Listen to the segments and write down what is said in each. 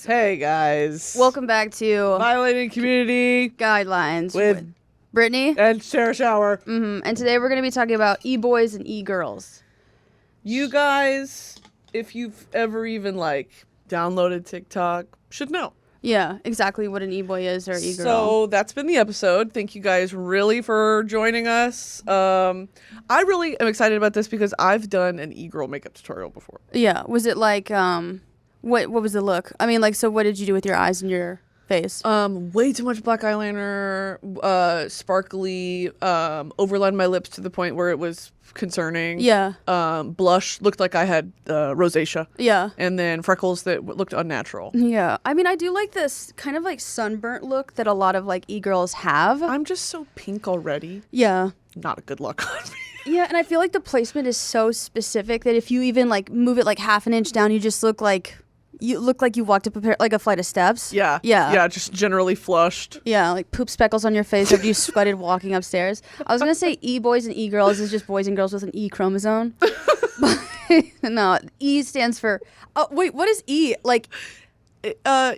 Hey guys. Welcome back to Violating Community Guidelines with Brittany and Sarah Shower. And today we're going to be talking about e-boys and e-girls. You guys, if you've ever even downloaded TikTok, should know. Yeah, exactly what an e-boy is or e-girl. So that's been the episode. Thank you guys really for joining us. I really am excited about this because I've done an e-girl makeup tutorial before. Yeah, was it what was the look? I mean, so what did you do with your eyes and your face? Way too much black eyeliner, sparkly, overlined my lips to the point where it was concerning. Yeah. Blush looked like I had rosacea. Yeah. And then freckles that looked unnatural. Yeah. I mean, I do like this kind of sunburnt look that a lot of e-girls have. I'm just so pink already. Yeah. Not a good look on me. Yeah, and I feel like the placement is so specific that if you even move it half an inch down, you just look like you walked up a flight of steps. Yeah. Yeah. Yeah, just generally flushed. Yeah, poop speckles on your face after you sweated walking upstairs. I was going to say e-boys and e-girls is just boys and girls with an E chromosome. No, E stands for... Oh, wait, what is E? Because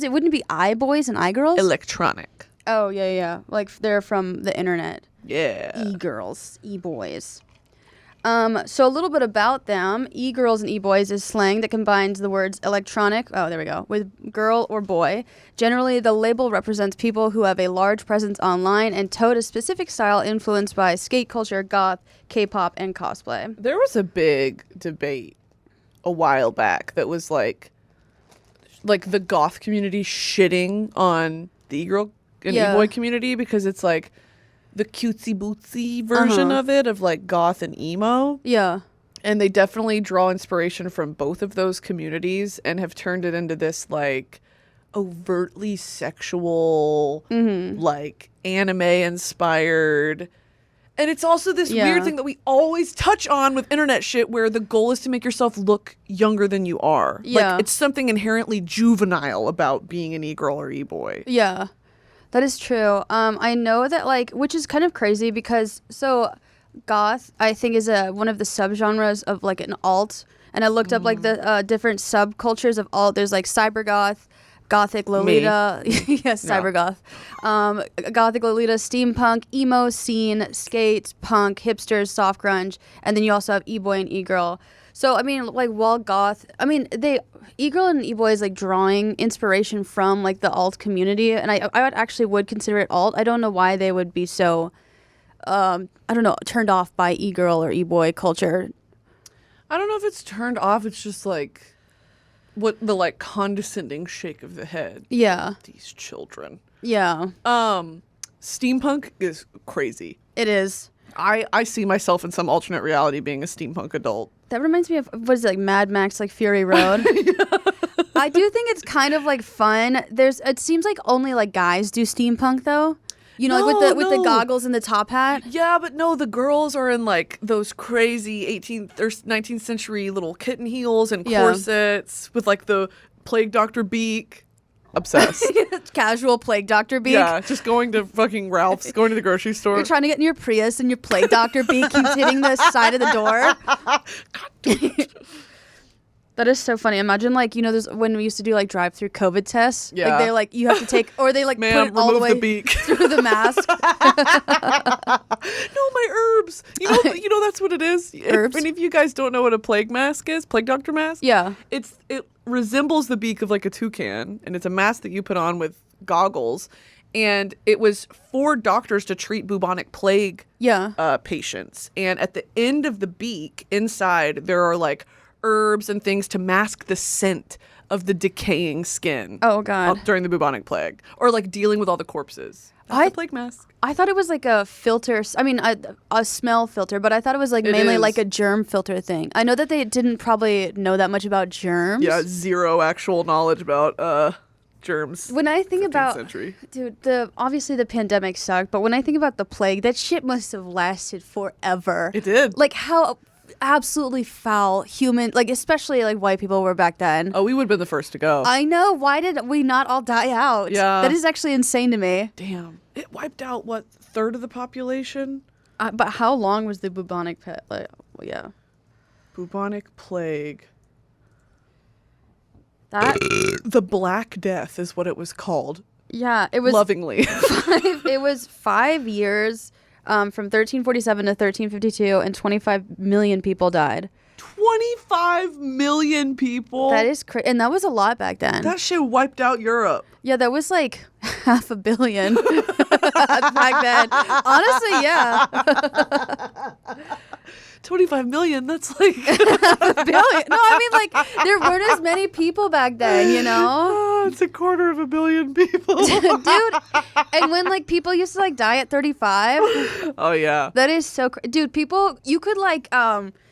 it wouldn't be I-boys and I-girls? electronic. Oh, yeah. They're from the internet. Yeah. E-girls, e-boys. So a little bit about them. E-girls and e-boys is slang that combines the words electronic, with girl or boy. Generally, the label represents people who have a large presence online and tote a specific style influenced by skate culture, goth, K-pop, and cosplay. There was a big debate a while back that was the goth community shitting on the e-girl and e-boy community because it's the cutesy bootsy version of it, of goth and emo. Yeah. And they definitely draw inspiration from both of those communities and have turned it into this overtly sexual, anime inspired. And it's also this weird thing that we always touch on with internet shit where the goal is to make yourself look younger than you are. Yeah. It's something inherently juvenile about being an e-girl or e-boy. Yeah. That is true. I know that which is kind of crazy because goth I think is one of the subgenres of an alt, and I looked up the different subcultures of alt. There's cyber goth, gothic Lolita, yes, cyber goth, gothic Lolita, steampunk, emo scene, skate, punk, hipsters, soft grunge, and then you also have e-boy and e-girl. So, I mean, while goth, e-girl and e-boy is drawing inspiration from the alt community, and I would consider it alt. I don't know why they would be so, turned off by e-girl or e-boy culture. I don't know if it's turned off. It's just what the condescending shake of the head. Yeah. These children. Yeah. Steampunk is crazy. It is. I see myself in some alternate reality being a steampunk adult. That reminds me of, what is it, Mad Max, Fury Road? Yeah. I do think it's kind of fun. It seems only guys do steampunk though. You know, with the goggles and the top hat. Yeah, but no, the girls are in those crazy 18th or 19th century little kitten heels and corsets with the plague doctor beak. Obsessed. Casual plague doctor beak. Yeah, just going to fucking Ralph's, going to the grocery store. You're trying to get in your Prius and your plague doctor beak keeps hitting the side of the door. That is so funny. Imagine there's when we used to do drive-through COVID tests. Yeah. They're you have to take, or they put it all the way beak. through the mask. No, my herbs. You know that's what it is. Herbs. If any of you guys don't know what a plague mask is, plague doctor mask. Yeah. It resembles the beak of a toucan, and it's a mask that you put on with goggles. And it was for doctors to treat bubonic plague patients. And at the end of the beak, inside, there are herbs and things to mask the scent of the decaying skin. Oh, God. During the bubonic plague. Or dealing with all the corpses. That's the plague mask. I thought it was a filter. I mean, a smell filter, but I thought it was mainly a germ filter thing. I know that they didn't probably know that much about germs. Yeah, zero actual knowledge about germs. When I think about, century. Dude, obviously the pandemic sucked, but when I think about the plague, that shit must have lasted forever. It did. How absolutely foul human, like especially like white people were back then. Oh, we would have been the first to go. I know. Why did we not all die out? Yeah. That is actually insane to me. Damn. It wiped out, what, a third of the population? But how long was the bubonic plague? Like, well, yeah. Bubonic plague. That. The Black Death is what it was called. Yeah, it was lovingly. It was 5 years, from 1347 to 1352, and 25 million people died. 25 million people. That is crazy, and that was a lot back then. That shit wiped out Europe. Yeah, that was like 500 million back then. Honestly, yeah. 25 million, that's like $1 billion. No, I mean, like, there weren't as many people back then, you know? Oh, it's 250 million people. Dude, and when, like, people used to, like, die at 35. Oh, yeah. That is so dude, people, you could, like,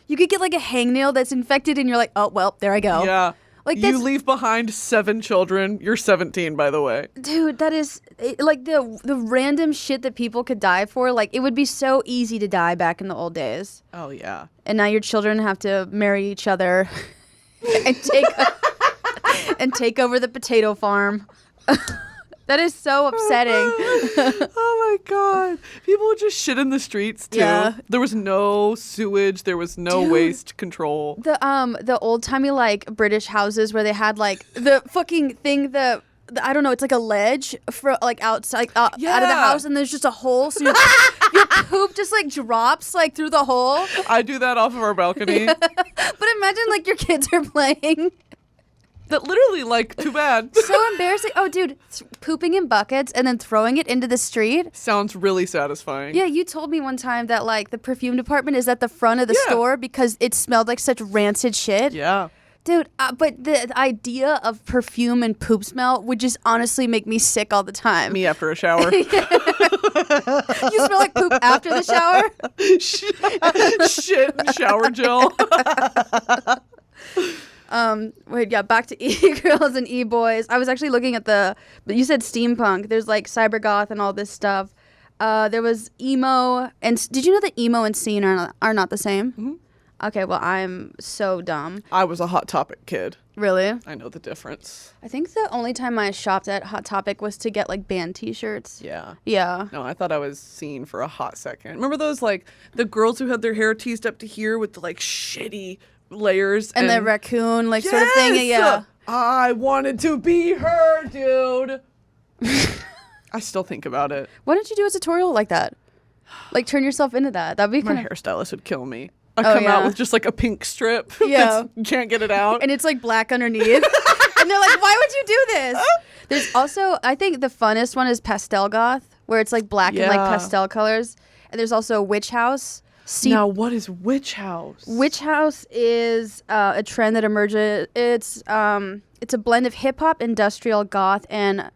you could get, like, a hangnail that's infected, and you're like, oh, well, there I go. Yeah. Like, you leave behind 7 children. You're 17, by the way. Dude, that is, like, the random shit that people could die for. Like, it would be so easy to die back in the old days. Oh, yeah. And now your children have to marry each other and take over the potato farm. That is so upsetting. Oh, my God. People would just shit in the streets, too. Yeah. There was no sewage. There was no waste control. The old-timey, like, British houses where they had, like, the fucking thing, the I don't know, it's like a ledge for, like, outside, out of the house, and there's just a hole, so your poop just, like, drops, like, through the hole. I do that off of our balcony. But imagine, like, your kids are playing. That literally, like, too bad. So embarrassing. Oh, dude, pooping in buckets and then throwing it into the street. Sounds really satisfying. Yeah, you told me one time that, like, the perfume department is at the front of the store because it smelled like such rancid shit. Yeah. Dude, but the idea of perfume and poop smell would just honestly make me sick all the time. Me after a shower. You smell like poop after the shower? Shit and shower gel. Back to e-girls and e-boys. I was actually looking at but you said steampunk. There's like cybergoth and all this stuff. There was emo, and did you know that emo and scene are not the same? Mm-hmm. Okay, well, I'm so dumb. I was a Hot Topic kid. Really? I know the difference. I think the only time I shopped at Hot Topic was to get, like, band t-shirts. Yeah. Yeah. No, I thought I was seen for a hot second. Remember those, like, the girls who had their hair teased up to here with the, like, shitty layers? And the raccoon, like, sort of thing? Yeah. I wanted to be her, dude. I still think about it. Why don't you do a tutorial like that? Like, turn yourself into that. That'd be kind of... My hairstylist would kill me. I come out with just like a pink strip. Yeah. You can't get it out. And it's like black underneath. And they're like, why would you do this? There's also, I think the funnest one is pastel goth, where it's like black and like pastel colors. And there's also witch house. Now, what is witch house? Witch house is a trend that emerges. It's a blend of hip hop, industrial, goth, and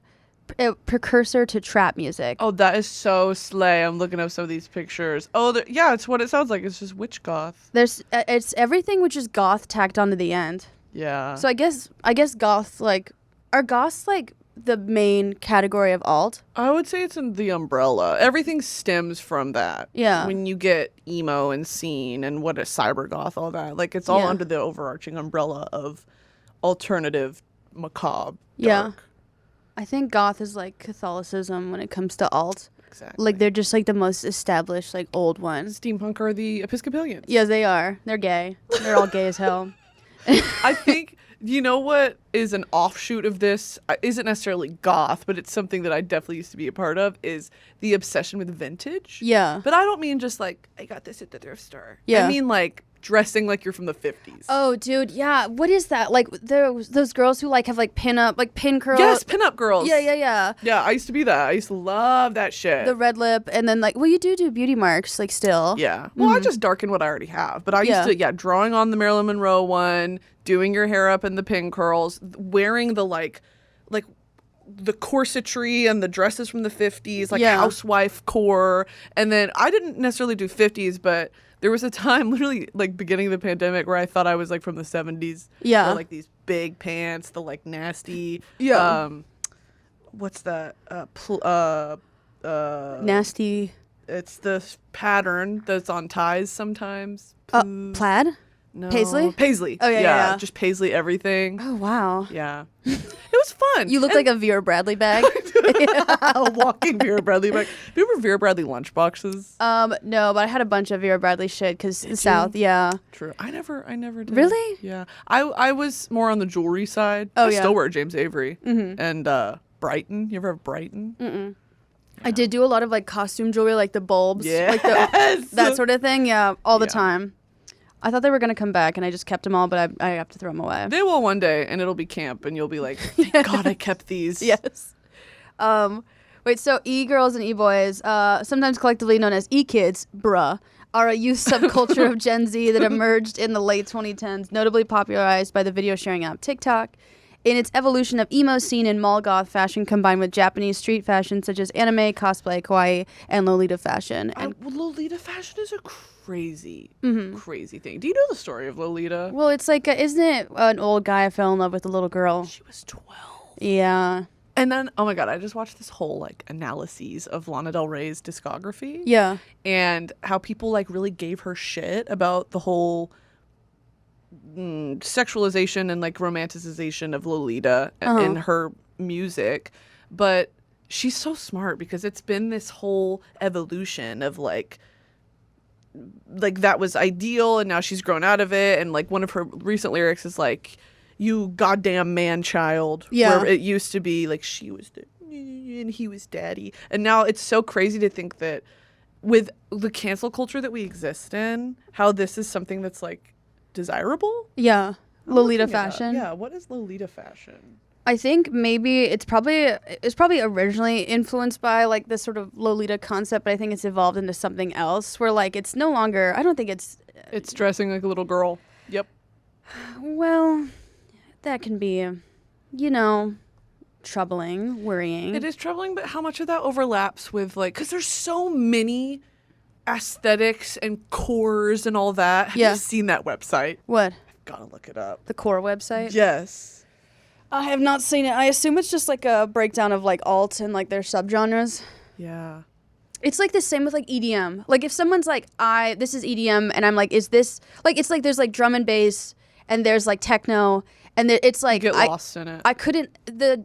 a precursor to trap music. Oh, that is so slay. I'm looking up some of these pictures. Oh, yeah, it's what it sounds like. It's just witch goth. It's everything which is goth tacked onto the end. Yeah. So I guess goth, like, are goths like the main category of alt? I would say it's in the umbrella. Everything stems from that. Yeah. When you get emo and scene and what is cyber goth, all that. Like, it's all under the overarching umbrella of alternative, macabre, dark. I think goth is like Catholicism when it comes to alt. Exactly. Like, they're just like the most established, like, old ones. Steampunk are the Episcopalians. Yeah, they are. They're gay. They're all gay as hell. I think, you know what is an offshoot of this? Isn't necessarily goth, but it's something that I definitely used to be a part of, is the obsession with vintage. Yeah. But I don't mean just like, I got this at the thrift store. Yeah. I mean like dressing like you're from the 50s. Oh, dude, yeah. What is that? Like, those girls who like have like pin curls. Yes, pin-up girls. Yeah. Yeah, I used to be that. I used to love that shit. The red lip, and then like, well, you do beauty marks, like, still. Yeah. Well, I just darken what I already have. But I used to, drawing on the Marilyn Monroe one, doing your hair up in the pin curls, wearing the like the corsetry and the dresses from the 50s, like housewife core. And then I didn't necessarily do 50s, but there was a time, literally, like, beginning of the pandemic, where I thought I was, like, from the 70s. Yeah. Like, these big pants, the, like, nasty... Yeah. What's that? Nasty... It's the pattern that's on ties sometimes. Plaid? No. Paisley? Paisley. Oh, yeah. Just Paisley everything. Oh, wow. Yeah. It was fun. You look like a Vera Bradley bag. A walking Vera Bradley bag. Do you remember Vera Bradley lunchboxes? No, but I had a bunch of Vera Bradley shit because the South, yeah. True. I never did. Really? Yeah. I was more on the jewelry side. Oh, I yeah. still wear James Avery. And Brighton. You ever have Brighton? Mm-mm. I did do a lot of like costume jewelry, like the bulbs, Yes. like that sort of thing. Yeah, all the Yeah. time. I thought they were gonna come back, and I just kept them all, but I have to throw them away. They will one day, and it'll be camp, and you'll be like, thank God I kept these. Yes. Wait, so e-girls and e-boys, sometimes collectively known as e-kids, bruh, are a youth subculture of Gen Z that emerged in the late 2010s, notably popularized by the video sharing app TikTok. In its evolution of emo scene and mall goth fashion combined with Japanese street fashion such as anime, cosplay, kawaii, and Lolita fashion. And Lolita fashion is a crazy thing. Do you know the story of Lolita? well, it's like, isn't it an old guy fell in love with a little girl? She was 12. Yeah. And then, oh my God, I just watched this whole like analyses of Lana Del Rey's discography. Yeah. And how people like really gave her shit about the whole sexualization and like romanticization of Lolita in her music. But she's so smart because it's been this whole evolution of like that was ideal and now she's grown out of it. And like one of her recent lyrics is like, you goddamn man child. Yeah. Where it used to be like she was the and he was daddy. And now it's so crazy to think that with the cancel culture that we exist in, how this is something that's like desirable. Yeah. I'm Lolita looking it up. fashion. Yeah, what is Lolita fashion? I think maybe it's probably originally influenced by like this sort of Lolita concept, but I think it's evolved into something else where like it's no longer, I don't think it's Dressing like a little girl. Yep. well, that can be, troubling, worrying. It is troubling, but how much of that overlaps with like, because there's so many aesthetics and cores and all that. Have you seen that website? What? I've got to look it up. The core website? Yes. I have not seen it. I assume it's just like a breakdown of like alt and like their subgenres. Yeah. It's like the same with like EDM. Like if someone's like, this is EDM, and I'm like, is this like, it's like there's like drum and bass and there's like techno and it's like You get lost in it. The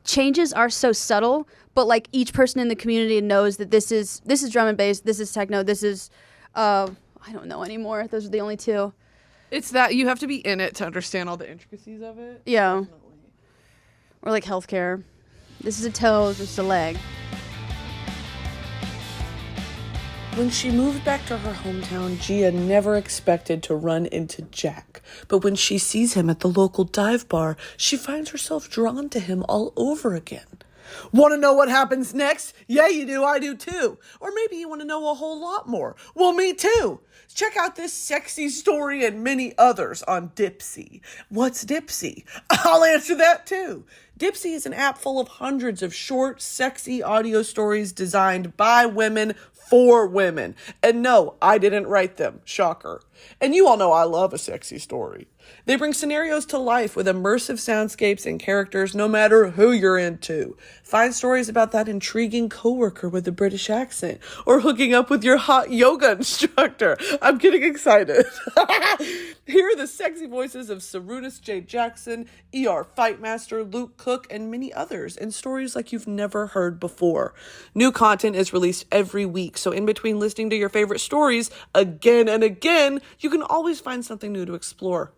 changes are so subtle, but like each person in the community knows that this is drum and bass, this is techno, this is I don't know anymore. Those are the only two. It's that you have to be in it to understand all the intricacies of it. Yeah. Definitely. Or like healthcare. This is a toe, this is a leg. When she moved back to her hometown, Gia never expected to run into Jack. But when she sees him at the local dive bar, she finds herself drawn to him all over again. Want to know what happens next? Yeah, you do. I do too. Or maybe you want to know a whole lot more. Well, me too. Check out this sexy story and many others on Dipsea. What's Dipsea? I'll answer that too. Dipsea is an app full of hundreds of short, sexy audio stories designed by women for women. And no, I didn't write them. Shocker. And you all know I love a sexy story. They bring scenarios to life with immersive soundscapes and characters no matter who you're into. Find stories about that intriguing coworker with a British accent or hooking up with your hot yoga instructor. I'm getting excited. Here are the sexy voices of Sarunas J. Jackson, ER Fightmaster, Luke Cook, and many others in stories like you've never heard before. New content is released every week, so in between listening to your favorite stories again and again, you can always find something new to explore.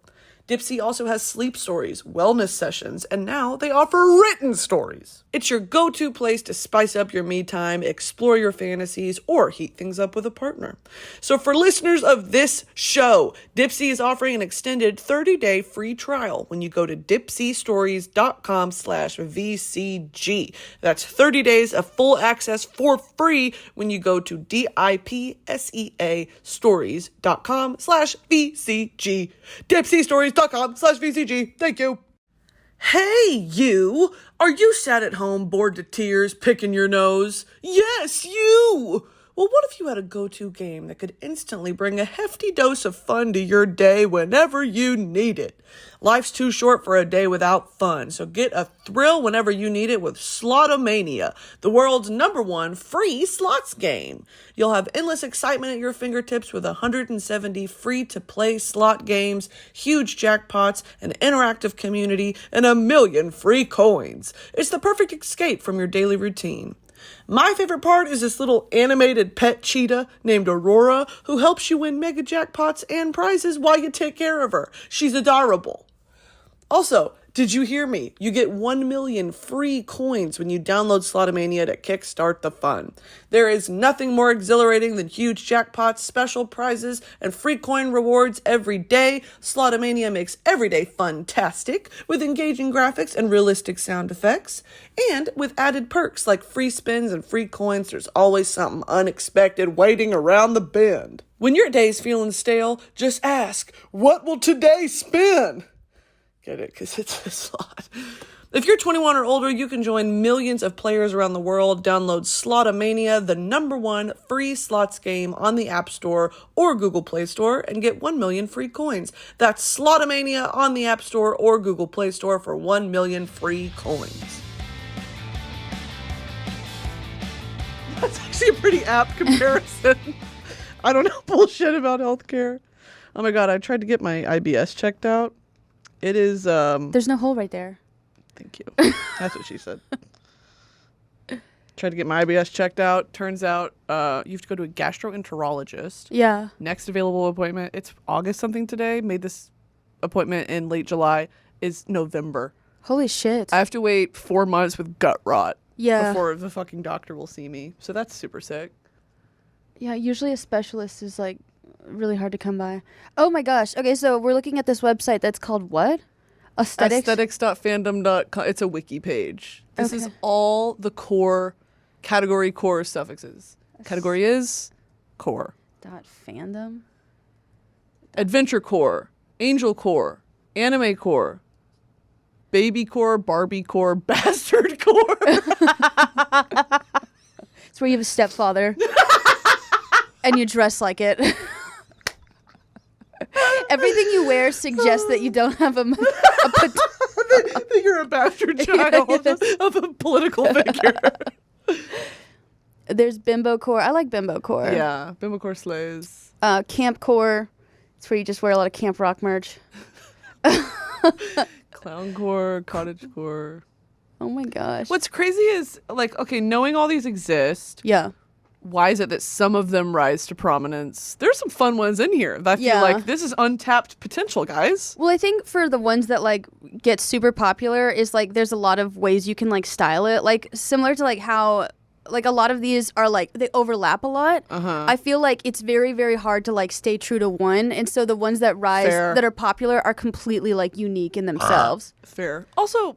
Dipsea also has sleep stories, wellness sessions, and now they offer written stories. It's your go-to place to spice up your me time, explore your fantasies, or heat things up with a partner. So for listeners of this show, Dipsea is offering an extended 30-day free trial when you go to dipseastories.com/VCG. That's 30 days of full access for free when you go to DIPSEA stories.com/VCG. DipseaStories.com/VCG. Thank you. Hey, you! Are you sat at home bored to tears, picking your nose? Yes, you! Well, what if you had a go-to game that could instantly bring a hefty dose of fun to your day whenever you need it? Life's too short for a day without fun, so get a thrill whenever you need it with Slotomania, the world's #1 free slots game. You'll have endless excitement at your fingertips with 170 free-to-play slot games, huge jackpots, an interactive community, and 1,000,000 free coins. It's the perfect escape from your daily routine. My favorite part is this little animated pet cheetah named Aurora who helps you win mega jackpots and prizes while you take care of her. She's adorable. Also, did you hear me? You get 1,000,000 free coins when you download Slotomania to kickstart the fun. There is nothing more exhilarating than huge jackpots, special prizes, and free coin rewards every day. Slotomania makes every day fun-tastic with engaging graphics and realistic sound effects. And with added perks like free spins and free coins, there's always something unexpected waiting around the bend. When your day's feeling stale, just ask, what will today spin? Get it? Because it's a slot. If you're 21 or older, you can join millions of players around the world. Download Slotomania, the #1 free slots game on the App Store or Google Play Store, and get 1,000,000 free coins. That's Slotomania on the App Store or Google Play Store for 1,000,000 free coins. That's actually a pretty apt comparison. I don't know bullshit about healthcare. Oh my God, I tried to get my IBS checked out. It is, There's no hole right there. Thank you. That's what she said. Tried to get my IBS checked out. Turns out, you have to go to a gastroenterologist. Yeah. Next available appointment, it's August something today. Made this appointment in late July, is November. Holy shit. I have to wait 4 months with gut rot. Yeah. Before the fucking doctor will see me. So that's super sick. Yeah, usually a specialist is like really hard to come by. Oh my gosh. Okay, so we're looking at this website that's called what? Aesthetics.fandom.com. It's a wiki page. This is all the core suffixes. Category is core. .fandom. Adventure core, angel core, anime core, baby core, Barbie core, bastard core. It's where you have a stepfather and you dress like it. Everything you wear suggests that you don't have that you're a bastard child of a political figure. There's bimbo core. I like bimbo core. Yeah, bimbo core slays. Camp core. It's where you just wear a lot of camp rock merch. Clown core, cottage core. Oh my gosh. What's crazy is, like, okay, knowing all these exist. Yeah. Why is it that some of them rise to prominence? There's some fun ones in here that I feel like this is untapped potential, guys. Well, I think for the ones that like get super popular is like there's a lot of ways you can like style it. Like similar to like how like a lot of these are like they overlap a lot. I feel like it's very, very hard to like stay true to one. And so the ones that rise that are popular are completely like unique in themselves. Fair. Also,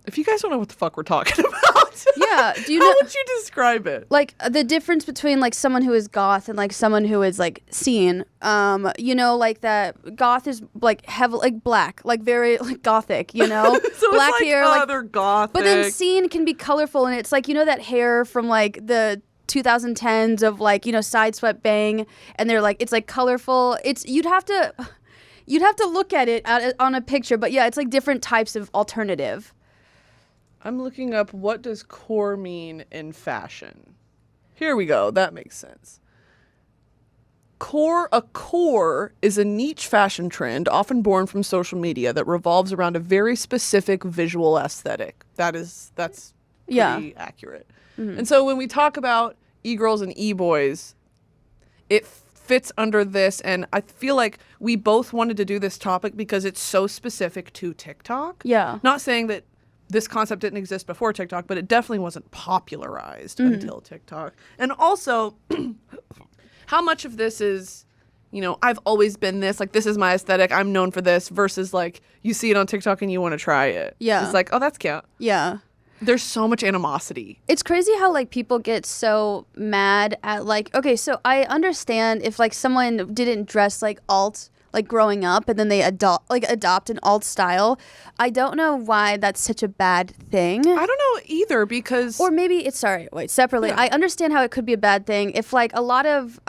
if you guys don't know what the fuck we're talking about, yeah, do you how know, would you describe it? Like the difference between like someone who is goth and like someone who is like scene. You know, like that goth is like heavy, like black, like very like gothic. You know, So black it's like, hair, like they're gothic. But then scene can be colorful, and it's like you know that hair from like the 2010s of like you know sideswept bang, and they're like it's like colorful. It's you'd have to look at it on a picture, but yeah, it's like different types of alternative. I'm looking up what does core mean in fashion. Here we go. That makes sense. A core is a niche fashion trend often born from social media that revolves around a very specific visual aesthetic. That's pretty accurate. Mm-hmm. And so when we talk about e-girls and e-boys, it fits under this, and I feel like we both wanted to do this topic because it's so specific to TikTok. Yeah. Not saying that this concept didn't exist before TikTok, but it definitely wasn't popularized until TikTok. And also, how much of this is, you know, I've always been this, like, this is my aesthetic, I'm known for this, versus, like, you see it on TikTok and you want to try it. Yeah. It's like, oh, that's cute. Yeah. There's so much animosity. It's crazy how, like, people get so mad at, like, okay, so I understand if, like, someone didn't dress, like, alt, like growing up, and then they adopt an alt style. I don't know why that's such a bad thing. I don't know either, because or maybe it's separately. Yeah. I understand how it could be a bad thing if like a lot of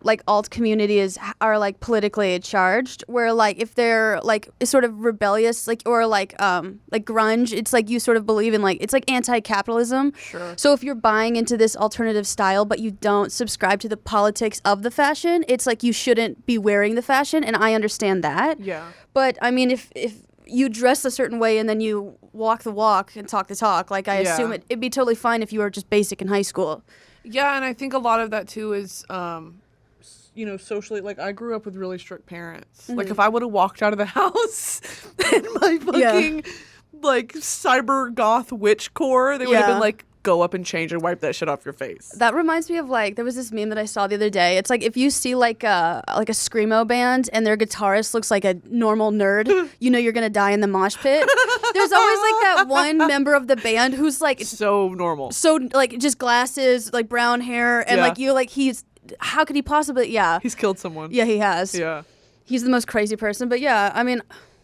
like alt communities are like politically charged, where like if they're like sort of rebellious, like or like grunge, it's like you sort of believe in like it's like anti-capitalism. Sure. So if you're buying into this alternative style but you don't subscribe to the politics of the fashion, it's like you shouldn't be wearing the fashion, and I understand that. Yeah. But I mean, if you dress a certain way and then you walk the walk and talk the talk, like I assume it'd be totally fine if you were just basic in high school. Yeah, and I think a lot of that too is socially, like I grew up with really strict parents. Mm-hmm. Like if I would have walked out of the house in my fucking like cyber goth witch core, they would have been like, go up and change and wipe that shit off your face. That reminds me of like there was this meme that I saw the other day. It's like if you see like a screamo band and their guitarist looks like a normal nerd, you know you're gonna die in the mosh pit. There's always like that one member of the band who's like so normal, so like just glasses, like brown hair, and like you like how could he possibly? Yeah, he's killed someone. Yeah, he has. Yeah, he's the most crazy person. But yeah, I mean,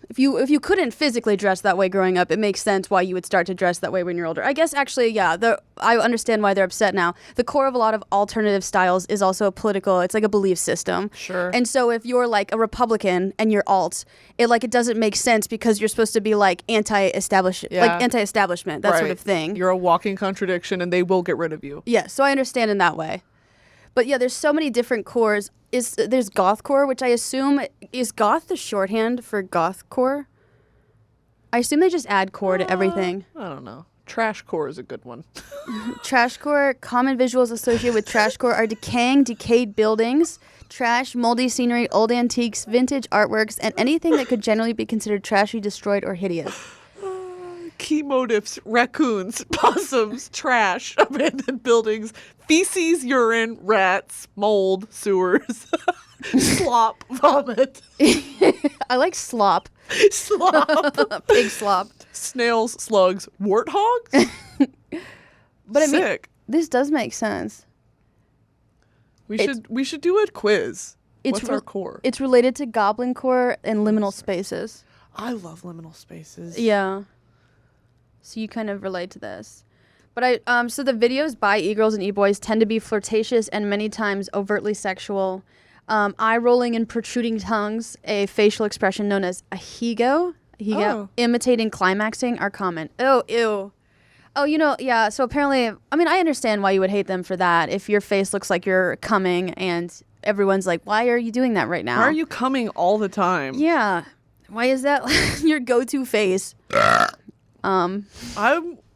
if you couldn't physically dress that way growing up, it makes sense why you would start to dress that way when you're older. I guess actually, yeah, I understand why they're upset now. The core of a lot of alternative styles is also political. It's like a belief system. Sure. And so if you're like a Republican and you're alt, it doesn't make sense because you're supposed to be like anti-establishment, that sort of thing. You're a walking contradiction, and they will get rid of you. Yeah, so I understand in that way. But yeah, there's so many different cores. There's gothcore, which I assume is goth the shorthand for gothcore? I assume they just add core to everything. I don't know. Trashcore is a good one. Trashcore, common visuals associated with trashcore are decayed buildings, trash, moldy scenery, old antiques, vintage artworks, and anything that could generally be considered trashy, destroyed, or hideous. Key motifs: raccoons, possums, trash, abandoned buildings, feces, urine, rats, mold, sewers, slop, vomit. I like slop. Slop. Pig slop. Snails, slugs, warthogs. But I mean, sick. This does make sense. We should do a quiz. What's our core? It's related to goblin core and liminal spaces. I love liminal spaces. Yeah. So you kind of relate to this. But so the videos by e-girls and e-boys tend to be flirtatious and many times overtly sexual. Eye rolling and protruding tongues, a facial expression known as ahigo, imitating climaxing are common. Oh, ew. Oh, yeah, so apparently, I mean, I understand why you would hate them for that. If your face looks like you're coming and everyone's like, why are you doing that right now? Why are you coming all the time? Yeah. Why is that your go-to face? I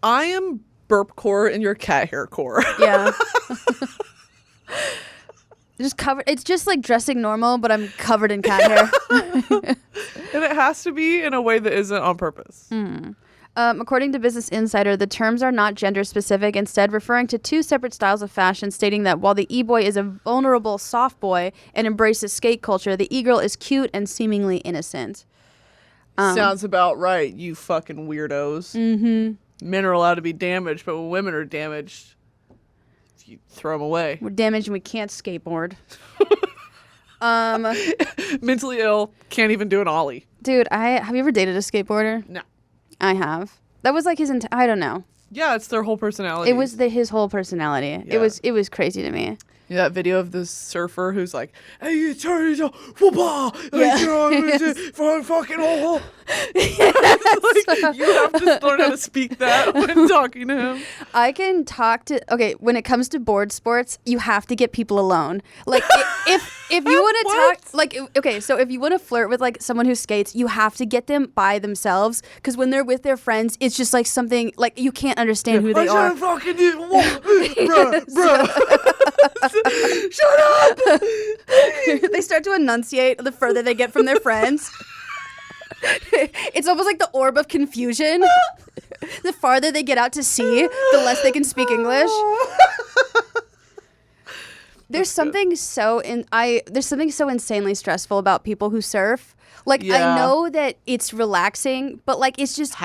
am burp core and your cat hair core. Yeah. Just covered. It's just like dressing normal, but I'm covered in cat hair. And it has to be in a way that isn't on purpose. According to Business Insider, the terms are not gender specific, instead referring to two separate styles of fashion, stating that while the e-boy is a vulnerable soft boy and embraces skate culture, the e-girl is cute and seemingly innocent. Sounds about right, you fucking weirdos. Mm-hmm. Men are allowed to be damaged, but when women are damaged, you throw them away. We're damaged and we can't skateboard. Mentally ill, can't even do an ollie. Dude, have you ever dated a skateboarder? No. I have. That was like his I don't know. Yeah, it's their whole personality. It was his whole personality. Yeah. It was crazy to me. Yeah, that video of the surfer who's like, "Hey, you turn it football, for fucking hole." Like, you have to learn how to speak that when talking to him. I can talk to. Okay, when it comes to board sports, you have to get people alone. Like if you want to talk, like okay, so if you want to flirt with like someone who skates, you have to get them by themselves, because when they're with their friends, it's just like something like you can't understand who they are. Fucking bruh. Shut up! They start to enunciate the further they get from their friends. It's almost like the orb of confusion. The farther they get out to sea, the less they can speak English. There's something so insanely stressful about people who surf. Like, I know that it's relaxing, but like it's just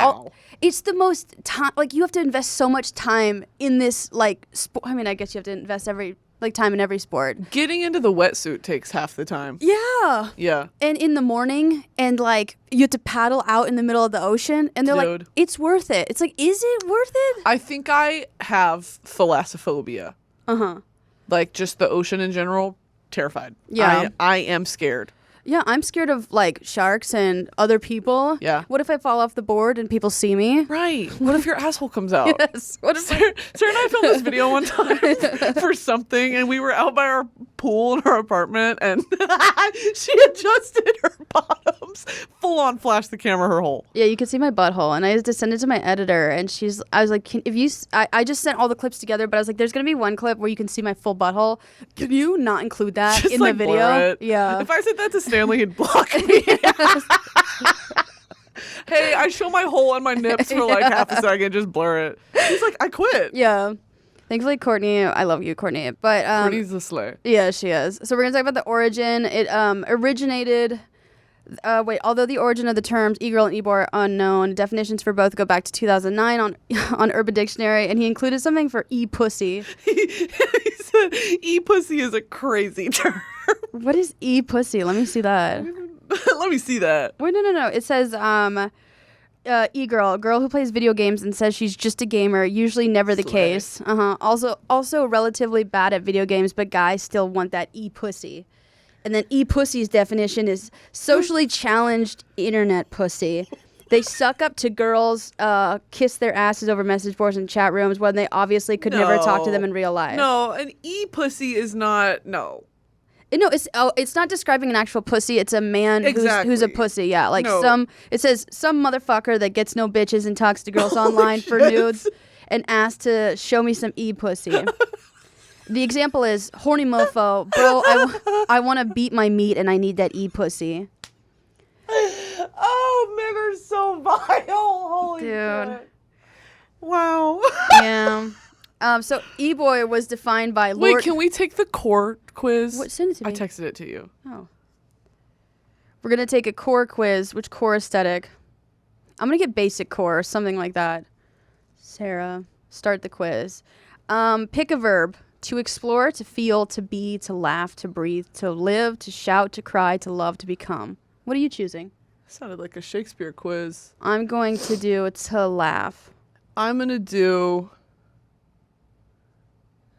it's the most time. Like, you have to invest so much time in this. Like, I mean, I guess you have to invest every like time in every sport. Getting into the wetsuit takes half the time. Yeah. Yeah. And in the morning, and like you have to paddle out in the middle of the ocean, and they're like, it's worth it. It's like, is it worth it? I think I have thalassophobia. Like just the ocean in general, terrified. Yeah. I am scared. Yeah, I'm scared of like sharks and other people. Yeah. What if I fall off the board and people see me? Right. What if your asshole comes out? Yes. What if Sarah and I filmed this video one time for something, and we were out by our pool in our apartment, and she adjusted her bottoms, full on flashed the camera her hole. Yeah, you could see my butthole, and I had to send it to my editor, and I was like, I just sent all the clips together, but I was like, there's gonna be one clip where you can see my full butthole. Can you not include that Just in like the video? blur it. Yeah. If I said that to Stanley, he'd block me. Hey, I show my hole on my nips for like half a second, just blur it. He's like, I quit. Yeah. Thankfully, Courtney, I love you, Courtney. But Courtney's the slay. Yeah, she is. So we're gonna talk about the origin. It originated. Although the origin of the terms e-girl and e-boy are unknown, definitions for both go back to 2009 on Urban Dictionary, and he included something for e-pussy. He said e-pussy is a crazy term. What is e-pussy? Let me see that. Let me see that. Wait, no. It says e-girl, girl who plays video games and says she's just a gamer. Usually never the case. Also relatively bad at video games, but guys still want that e-pussy. And then e-pussy's definition is socially challenged internet pussy. They suck up to girls, kiss their asses over message boards and chat rooms when they obviously could never talk to them in real life. No, an e-pussy is not, no. No, it's not describing an actual pussy. It's a man who's a pussy. Yeah, like it says some motherfucker that gets no bitches and talks to girls online for nudes and asks to show me some e-pussy. The example is horny mofo, bro. I want to beat my meat and I need that e-pussy. Oh, men are so vile. Holy shit. Wow. Yeah. So e-boy was defined by Lord. Wait, can we take the core quiz? What, send it to me. I texted it to you. Oh. We're gonna take a core quiz. Which core aesthetic? I'm gonna get basic core, something like that. Sarah, start the quiz. Pick a verb. To explore, to feel, to be, to laugh, to breathe, to live, to shout, to cry, to love, to become. What are you choosing? Sounded like a Shakespeare quiz. I'm going to do to laugh. I'm going to do...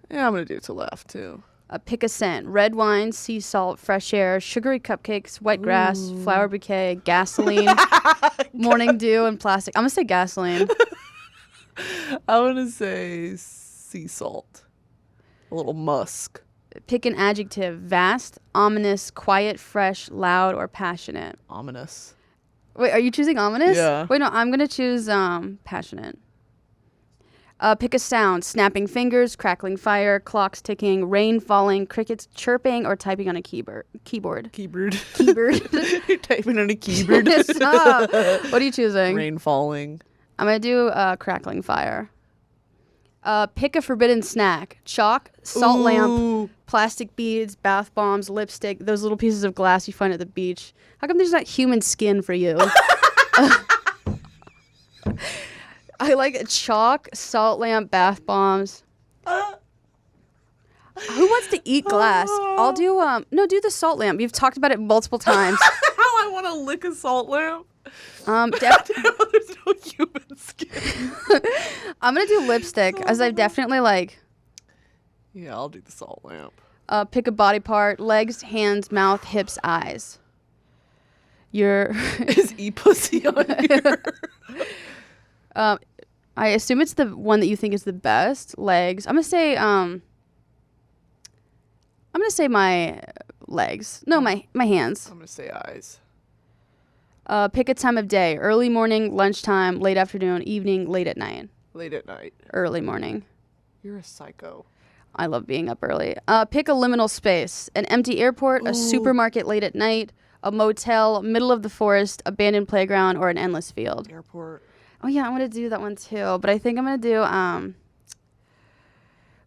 Yeah, I'm going to do to laugh, too. Pick a scent. Red wine, sea salt, fresh air, sugary cupcakes, white grass, flower bouquet, gasoline, morning dew, and plastic. I'm going to say gasoline. I'm going to say sea salt. A little musk. Pick an adjective. Vast, ominous, quiet, fresh, loud, or passionate. Ominous. Wait, are you choosing ominous? Yeah. Wait, no, I'm going to choose passionate. Pick a sound. Snapping fingers, crackling fire, clocks ticking, rain falling, crickets chirping, or typing on a keyboard. Keyboard. You're Typing on a keyboard. Stop. What are you choosing? Rain falling. I'm going to do crackling fire. Pick a forbidden snack. Chalk, salt lamp, plastic beads, bath bombs, lipstick, those little pieces of glass you find at the beach. How come there's not human skin for you? I like chalk, salt lamp, bath bombs. Who wants to eat glass? I'll do, do the salt lamp. You've talked about it multiple times. How I want to lick a salt lamp? There's no human skin. I'm gonna do lipstick, as I've definitely Yeah, I'll do the salt lamp. Pick a body part: legs, hands, mouth, hips, eyes. Is e-pussy on here? I assume it's the one that you think is the best. Legs. I'm gonna say my legs. No, my hands. I'm gonna say eyes. Pick a time of day: early morning, lunchtime, late afternoon, evening, late at night. Late at night. Early morning. You're a psycho. I love being up early. Pick a liminal space: an empty airport, a supermarket late at night, a motel, middle of the forest, abandoned playground, or an endless field. Airport. Oh yeah, I'm gonna do that one too. But I think I'm gonna do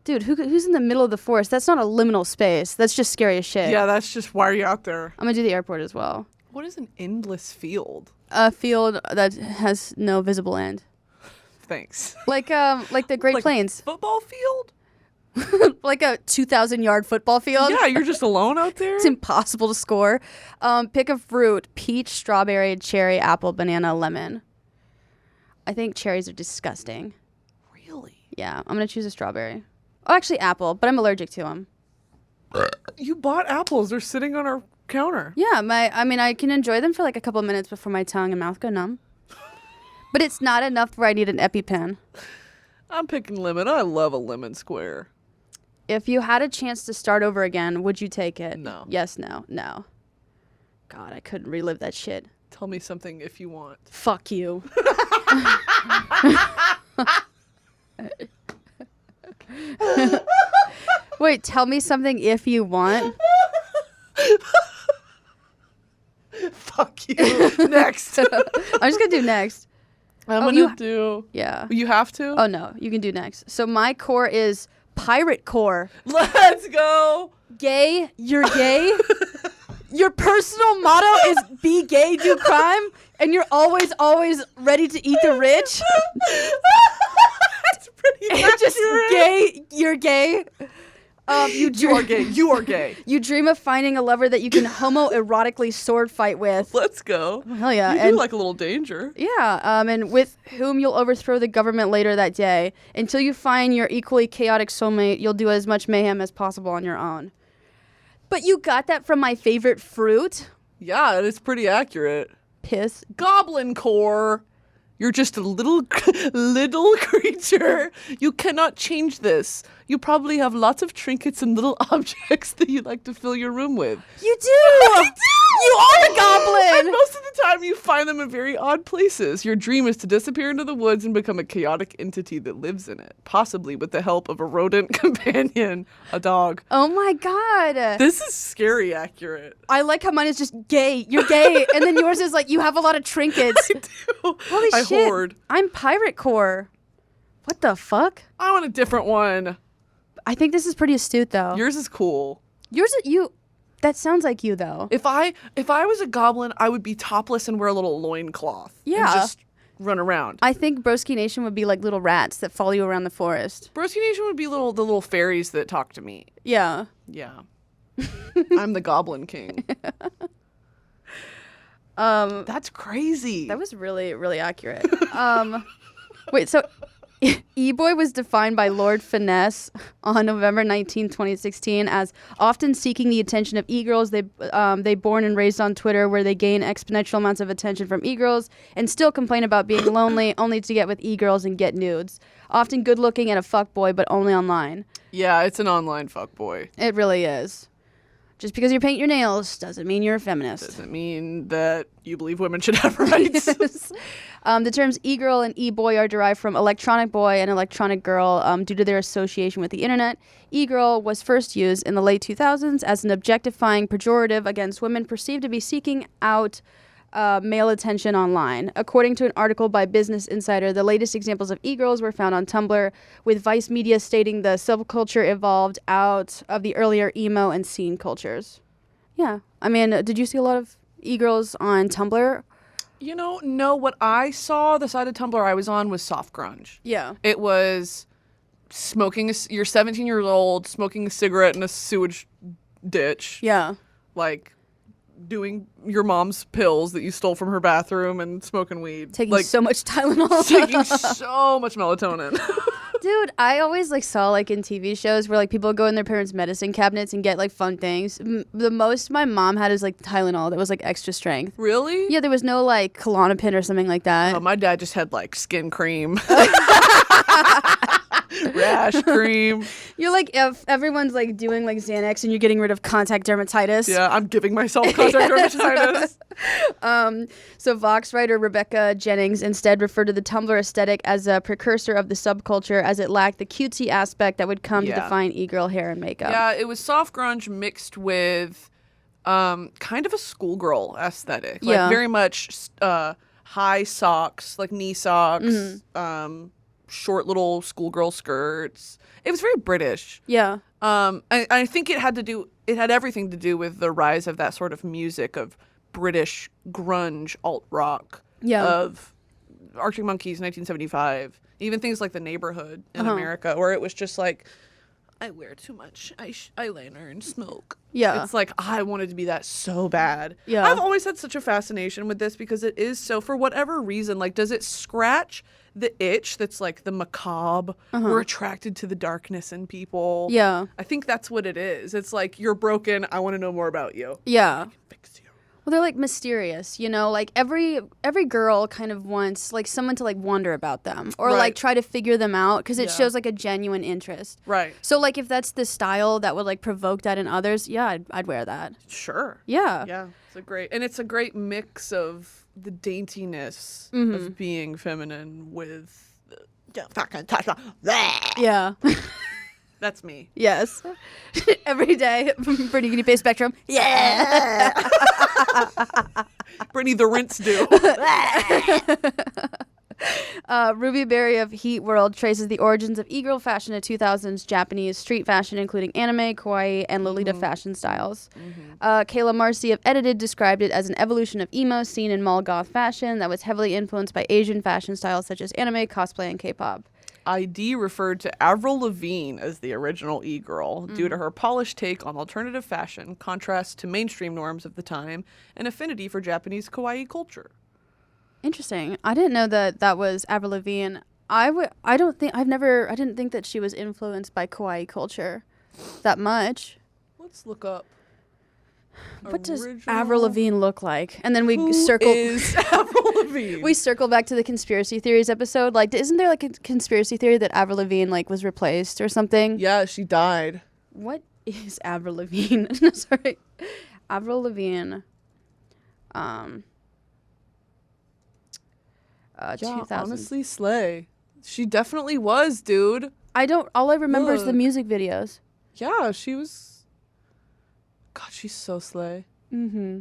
Dude, who's in the middle of the forest? That's not a liminal space. That's just scary as shit. Yeah, that's just why are you out there? I'm gonna do the airport as well. What is an endless field? A field that has no visible end. Thanks. Like the Great Plains. Football field? Like a 2,000-yard football field. Yeah, you're just alone out there? It's impossible to score. Pick a fruit: peach, strawberry, cherry, apple, banana, lemon. I think cherries are disgusting. Really? Yeah, I'm going to choose a strawberry. Oh, actually apple, but I'm allergic to them. You bought apples. They're sitting on our counter. Yeah, I can enjoy them for like a couple minutes before my tongue and mouth go numb. But it's not enough where I need an EpiPen. I'm picking lemon. I love a lemon square. If you had a chance to start over again, would you take it? No. Yes, no. God, I couldn't relive that shit. Tell me something if you want. Fuck you. Wait, tell me something if you want. Fuck you. Next. I'm just going to do next. I'm going to do... Yeah. You have to? Oh, no. You can do next. So my core is pirate core. Let's go. Gay. You're gay. Your personal motto is be gay, do crime. And you're always ready to eat the rich. That's pretty accurate. Just gay. You're gay. You are gay. You are gay. You dream of finding a lover that you can homoerotically sword fight with. Let's go. Hell yeah. You And do like a little danger. yeah, and with whom you'll overthrow the government later that day. Until you find your equally chaotic soulmate, you'll do as much mayhem as possible on your own. But you got that from my favorite fruit? Yeah, it's pretty accurate. Piss. Goblin core. You're just a little creature. You cannot change this. You probably have lots of trinkets and little objects that you like to fill your room with. You do! I do! You are the goblin! And most of the time you find them in very odd places. Your dream is to disappear into the woods and become a chaotic entity that lives in it, possibly with the help of a rodent companion, a dog. Oh my god. This is scary accurate. I like how mine is just gay. You're gay. And then yours is like, you have a lot of trinkets. I do. Holy I shit. hoard. I'm pirate core. What the fuck? I want a different one. I think this is pretty astute though. Yours is cool. Yours, that sounds like you though. If I was a goblin, I would be topless and wear a little loincloth. Yeah. And just run around. I think Broski Nation would be like little rats that follow you around the forest. Broski Nation would be the little fairies that talk to me. Yeah. Yeah. I'm the Goblin King. That's crazy. That was really, really accurate. Wait, so E-boy was defined by Lord Finesse on November 19, 2016 as often seeking the attention of e-girls. They born and raised on Twitter where they gain exponential amounts of attention from e-girls and still complain about being lonely only to get with e-girls and get nudes. Often good looking and a fuckboy, but only online. Yeah, it's an online fuckboy. It really is. Just because you paint your nails doesn't mean you're a feminist. Doesn't mean that you believe women should have rights. Yes. The terms e-girl and e-boy are derived from electronic boy and electronic girl due to their association with the internet. E-girl was first used in the late 2000s as an objectifying pejorative against women perceived to be seeking out male attention online. According to an article by Business Insider, the latest examples of e-girls were found on Tumblr, with Vice Media stating the subculture evolved out of the earlier emo and scene cultures. Yeah. I mean, did you see a lot of e-girls on Tumblr? You know, no, what I saw, the side of Tumblr I was on was soft grunge. Yeah. It was smoking, you're 17 years old, smoking a cigarette in a sewage ditch. Yeah. Like, doing your mom's pills that you stole from her bathroom and smoking weed. Taking like, so much Tylenol. taking so much melatonin. Dude, I always saw in TV shows where people go in their parents' medicine cabinets and get fun things. The most my mom had is Tylenol that was extra strength. Really? Yeah, there was no Klonopin or something like that. Oh, my dad just had skin cream. Rash cream. You're if everyone's doing Xanax and you're getting rid of contact dermatitis. Yeah, I'm giving myself contact dermatitis. So Vox writer Rebecca Jennings instead referred to the Tumblr aesthetic as a precursor of the subculture, as it lacked the cutesy aspect that would come to define e-girl hair and makeup. Yeah, it was soft grunge mixed with kind of a schoolgirl aesthetic. Very much high socks, knee socks, short little schoolgirl skirts. It was very British. Yeah. I think it had everything to do with the rise of that sort of music of British grunge alt rock of Arctic Monkeys 1975, even things like The Neighborhood in America, where it was just I wear too much eyeliner and smoke. Yeah. It's like, I wanted to be that so bad. Yeah. I've always had such a fascination with this because it is so, for whatever reason, like, does it scratch the itch that's like the macabre? We're attracted to the darkness in people. Yeah. I think that's what it is. It's like, you're broken. I want to know more about you. Yeah. I can fix you. Well, they're like mysterious, you know, like every girl kind of wants like someone to like wonder about them or like try to figure them out because it shows like a genuine interest. Right. So like if that's the style that would like provoke that in others, yeah, I'd wear that. Sure. Yeah. Yeah. It's a great mix of the daintiness of being feminine with Yeah. That's me. Yes. Every day, Brittany, can you pay Spectrum? Yeah. Brittany, the rinse do. Ruby Berry of Heat World traces the origins of e-girl fashion to 2000s Japanese street fashion, including anime, kawaii, and Lolita fashion styles. Kayla Marcy of Edited described it as an evolution of emo seen in mall goth fashion that was heavily influenced by Asian fashion styles such as anime, cosplay, and K-pop. ID referred to Avril Lavigne as the original e-girl due to her polished take on alternative fashion, contrast to mainstream norms of the time, and affinity for Japanese kawaii culture. Interesting. I didn't know that was Avril Lavigne. I didn't think that she was influenced by kawaii culture that much. Let's look up. What does Avril Lavigne look like? And then we Who circle. is Avril Lavigne? We circle back to the conspiracy theories episode. Like, isn't there like a conspiracy theory that Avril Lavigne like was replaced or something? Yeah, she died. What is Avril Lavigne? No, sorry, Avril Lavigne. Yeah, 2000. honestly, slay. She definitely was, dude. All I remember is the Look. music videos. Yeah, she was. God, she's so slay. Mm-hmm.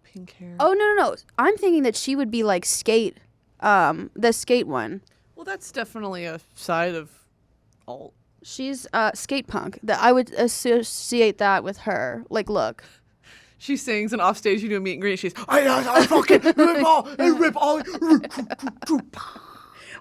Pink hair. Oh, no. I'm thinking that she would be like Skate. The Skate one. Well, that's definitely a side of alt. She's skate punk. That I would associate that with her. Like, look. She sings, and off stage you do a meet and greet. She's, I fucking rip all and rip all.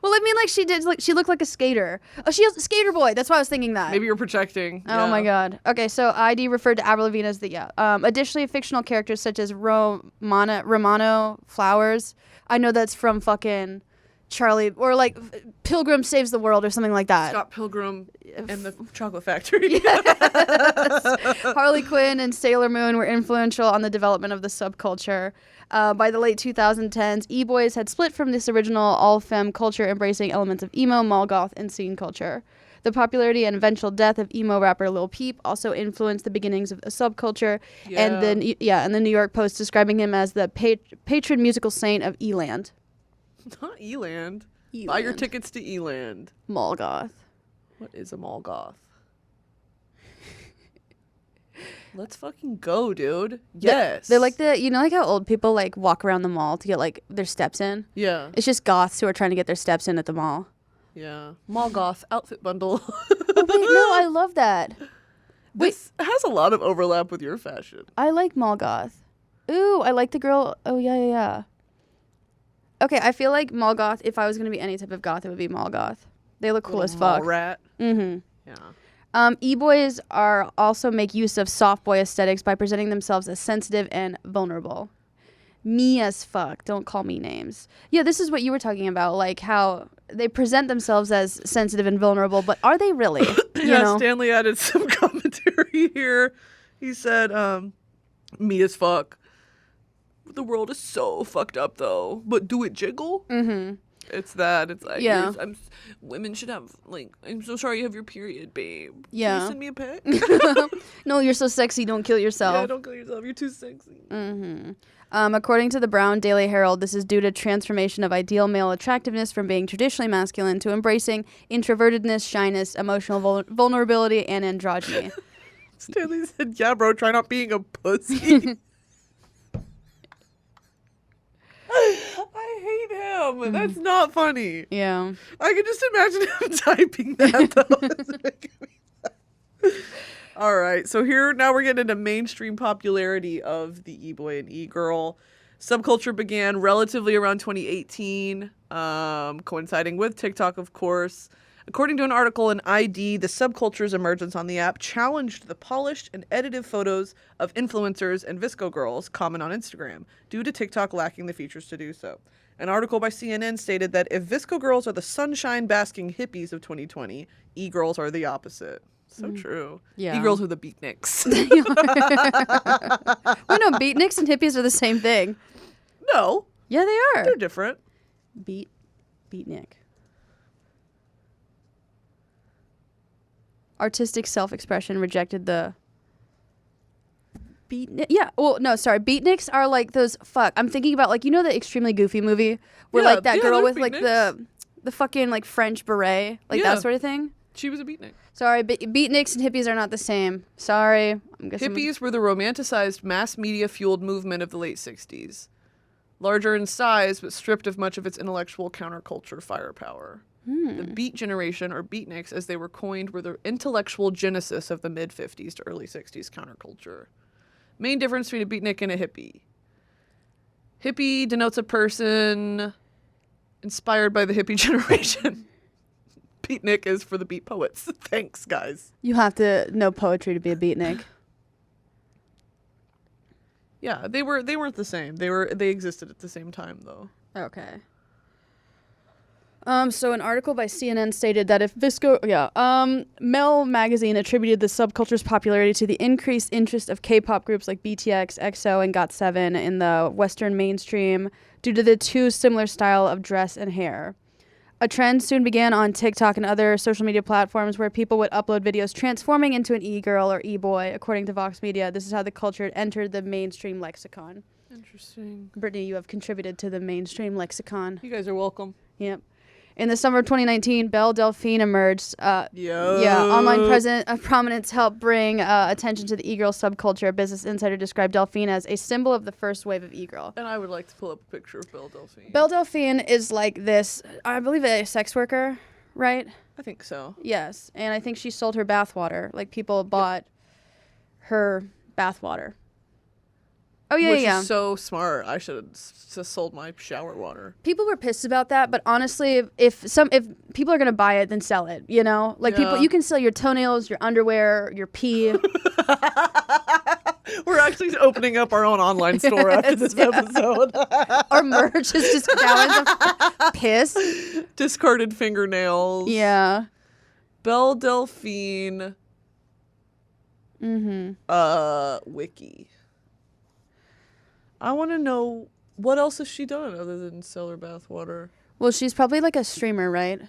Well, I mean, like she did. Like she looked like a skater. Oh, she has Skater Boy. That's why I was thinking that. Maybe you're projecting. Oh my God. Okay, so ID referred to Avril Lavigne as the Additionally, fictional characters such as Romano Flowers. I know that's from fucking Charlie, or like Pilgrim Saves the World or something like that. Scott Pilgrim and the Chocolate Factory. Yes. Harley Quinn and Sailor Moon were influential on the development of the subculture. By the late 2010s, e-boys had split from this original all-femme culture, embracing elements of emo, mall goth, and scene culture. The popularity and eventual death of emo rapper Lil Peep also influenced the beginnings of the subculture, and the New York Post describing him as the patron musical saint of Eland. Not Eland. Buy your tickets to Eland. Mall goth. What is a mall goth? Let's fucking go, dude. Yes. They're like like how old people like walk around the mall to get like their steps in? Yeah. It's just goths who are trying to get their steps in at the mall. Yeah. Mall goth outfit bundle. Oh, wait, no, I love that. This has a lot of overlap with your fashion. I like mall goth. Ooh, I like the girl. Oh, yeah. Okay, I feel like mall goth, if I was going to be any type of goth, it would be mall goth. They look cool as fuck. Mall rat. Mm-hmm. Yeah. E-boys also make use of soft boy aesthetics by presenting themselves as sensitive and vulnerable. Me as fuck. Don't call me names. Yeah, this is what you were talking about, like how they present themselves as sensitive and vulnerable, but are they really? You know? Stanley added some commentary here. He said, me as fuck. The world is so fucked up, though. But do it jiggle? Mm-hmm. It's that. It's like, yeah. Women should have, like, I'm so sorry you have your period, babe. Yeah. Can you send me a pic? No, you're so sexy. Don't kill yourself. Yeah, don't kill yourself. You're too sexy. Mm-hmm. According to the Brown Daily Herald, this is due to transformation of ideal male attractiveness from being traditionally masculine to embracing introvertedness, shyness, emotional vulnerability, and androgyny. Stanley said, yeah, bro, try not being a pussy. I hate him. That's not funny. Yeah. I can just imagine him typing that, though. All right. So now we're getting into mainstream popularity of the e-boy and e-girl. Subculture began relatively around 2018, coinciding with TikTok, of course. According to an article in ID, the subculture's emergence on the app challenged the polished and edited photos of influencers and visco girls common on Instagram, due to TikTok lacking the features to do so. An article by CNN stated that if visco girls are the sunshine-basking hippies of 2020, e-girls are the opposite. So true. Yeah. E-girls are the beatniks. Wait, no, beatniks and hippies are the same thing. No, Yeah, they are. they're different. Beatnik. Artistic self-expression rejected the beatnik. Yeah, well, no, sorry. Beatniks are like those. Fuck, I'm thinking about like, you know, the Extremely Goofy movie where like that girl with like the fucking like French beret, like that sort of thing. She was a beatnik. Sorry, beatniks and hippies are not the same. Sorry. I'm guessing Hippies were the romanticized mass media fueled movement of the late 60s. Larger in size, but stripped of much of its intellectual counterculture firepower. The Beat Generation, or Beatniks as they were coined, were the intellectual genesis of the mid-50s to early 60s counterculture. Main difference between a beatnik and a hippie. Hippie denotes a person inspired by the hippie generation. Beatnik is for the beat poets. Thanks, guys. You have to know poetry to be a beatnik. Yeah, they weren't the same. They existed at the same time though. Okay. So an article by CNN stated that if Mel magazine attributed the subculture's popularity to the increased interest of K-pop groups like BTS, EXO, and GOT7 in the Western mainstream due to the two similar style of dress and hair. A trend soon began on TikTok and other social media platforms where people would upload videos transforming into an e-girl or e-boy. According to Vox Media, this is how the culture entered the mainstream lexicon. Interesting. Brittany, you have contributed to the mainstream lexicon. You guys are welcome. Yep. In the summer of 2019, Belle Delphine emerged. Yo. Yeah, online presence of prominence helped bring attention to the e-girl subculture. Business Insider described Delphine as a symbol of the first wave of e-girl. And I would like to pull up a picture of Belle Delphine. Belle Delphine is like this, I believe, a sex worker, right? I think so. Yes, and I think she sold her bathwater. Like, people bought her bathwater. Oh, yeah, Which yeah. is so smart. I should have just sold my shower water. People were pissed about that, but honestly, if people are gonna buy it, then sell it. You know, like people, you can sell your toenails, your underwear, your pee. We're actually opening up our own online store after this episode. Our merch is just gallons of piss. Discarded fingernails. Yeah. Belle Delphine. Wiki. I want to know, what else has she done other than sell her bathwater? Well, she's probably like a streamer, right?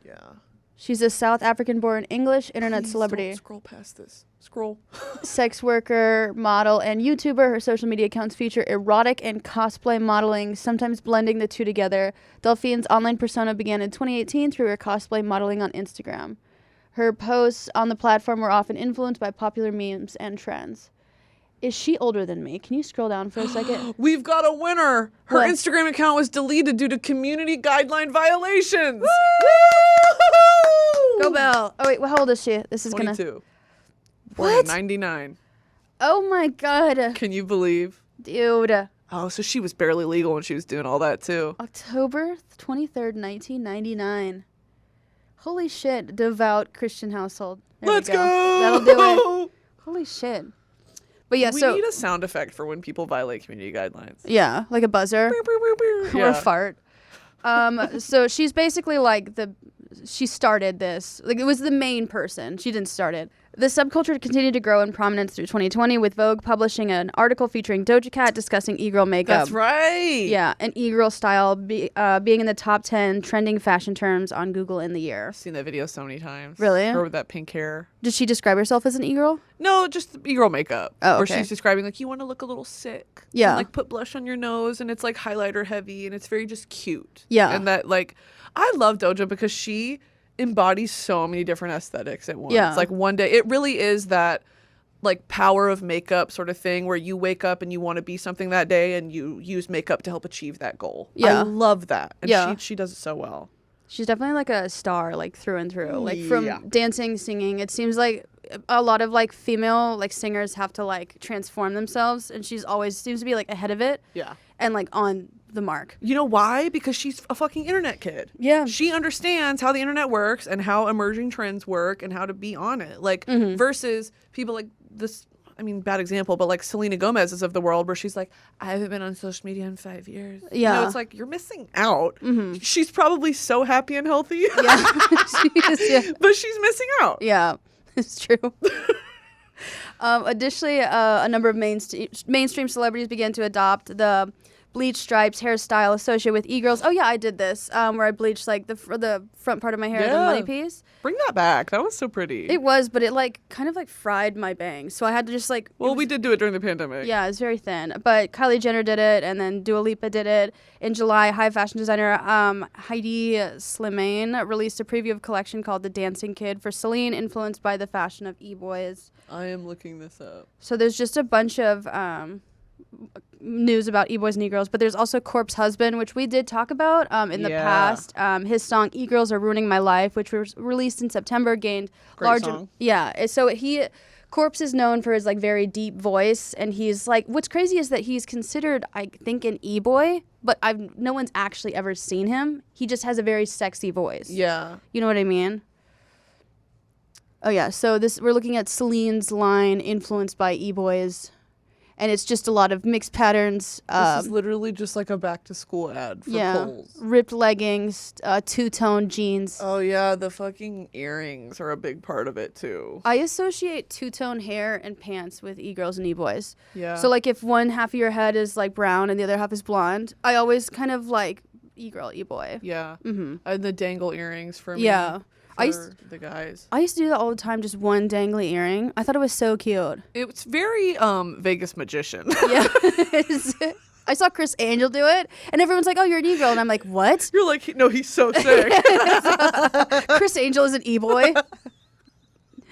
Yeah. She's a South African-born English internet Please celebrity. Don't scroll past this. Scroll. Sex worker, model, and YouTuber. Her social media accounts feature erotic and cosplay modeling, sometimes blending the two together. Delphine's online persona began in 2018 through her cosplay modeling on Instagram. Her posts on the platform were often influenced by popular memes and trends. Is she older than me? Can you scroll down for a second? We've got a winner. Her What? Instagram account was deleted due to community guideline violations. Woo! Go Belle. Oh, wait, how old is she? This is 22. What? 99. Oh, my God. Can you believe? Dude. Oh, so she was barely legal when she was doing all that too. October 23rd, 1999. Holy shit. Devout Christian household. There Let's we go. go. That'll do it. Holy shit. But yeah, We so... need a sound effect for when people violate community guidelines. Yeah, like a buzzer. Or a fart. So she's basically like she started this. Like, it was the main person. She didn't start it. The subculture continued to grow in prominence through 2020, with Vogue publishing an article featuring Doja Cat discussing e-girl makeup. That's right. Yeah, and e-girl style being in the top 10 trending fashion terms on Google in the year. I've seen that video so many times. Really? Her with that pink hair. Did she describe herself as an e-girl? No, just e-girl makeup. Oh, Where okay. she's describing, like, you want to look a little sick. Yeah. And, like, put blush on your nose, and it's, like, highlighter heavy, and it's very just cute. Yeah. And that, like, I love Doja because she embodies so many different aesthetics at once. Yeah. Like, one day, it really is that, like, power of makeup sort of thing where you wake up and you want to be something that day, and you use makeup to help achieve that goal. Yeah. I love that. And Yeah. she does it so well. She's definitely like a star, like through and through. Like from Yeah. dancing, singing. It seems like a lot of like female like singers have to like transform themselves, and she's always seems to be like ahead of it. Yeah. and like on the mark. You know why? Because she's a fucking internet kid. Yeah. She understands how the internet works and how emerging trends work and how to be on it. Like, versus people like this, I mean, bad example, but like Selena Gomez's of the world where she's like, I haven't been on social media in 5 years. Yeah. You know, it's like, you're missing out. She's probably so happy and healthy. Yeah. She is, yeah. But she's missing out. Yeah, it's true. Additionally, a number of mainstream celebrities began to adopt the bleach stripes hairstyle associated with e-girls. Oh yeah, I did this where I bleached like the front part of my hair, the money piece. Bring that back. That was so pretty. It was, but it like kind of like fried my bangs, so I had to just like. Well, we did do it during the pandemic. Yeah, it's very thin. But Kylie Jenner did it, and then Dua Lipa did it in July. High fashion designer Heidi Slimane released a preview of a collection called The Dancing Kid for Celine, influenced by the fashion of e-boys. I am looking this up. So there's just a bunch of news about e-boys and e-girls, but there's also Corpse Husband, which we did talk about in the past. His song E-Girls Are Ruining My Life, which was released in September, gained Great song. Yeah, so Corpse is known for his like very deep voice, and he's like, what's crazy is that he's considered, I think, an e-boy, but no one's actually ever seen him. He just has a very sexy voice. Yeah. You know what I mean? Oh yeah, so we're looking at Celine's line influenced by e-boys. And it's just a lot of mixed patterns. This is literally just like a back-to-school ad for Kohl's. Ripped leggings, two-tone jeans. Oh, yeah, the fucking earrings are a big part of it, too. I associate two-tone hair and pants with e-girls and e-boys. Yeah. So, like, if one half of your head is, like, brown and the other half is blonde, I always kind of, like, e-girl, e-boy. Yeah. Mm-hmm. And the dangle earrings for me. Yeah. The guys. I used to do that all the time, just one dangly earring. I thought it was so cute. It's very Vegas magician. Yeah. I saw Chris Angel do it, and everyone's like, oh, you're an e-girl. And I'm like, what? You're like, no, he's so sick. Chris Angel is an e-boy.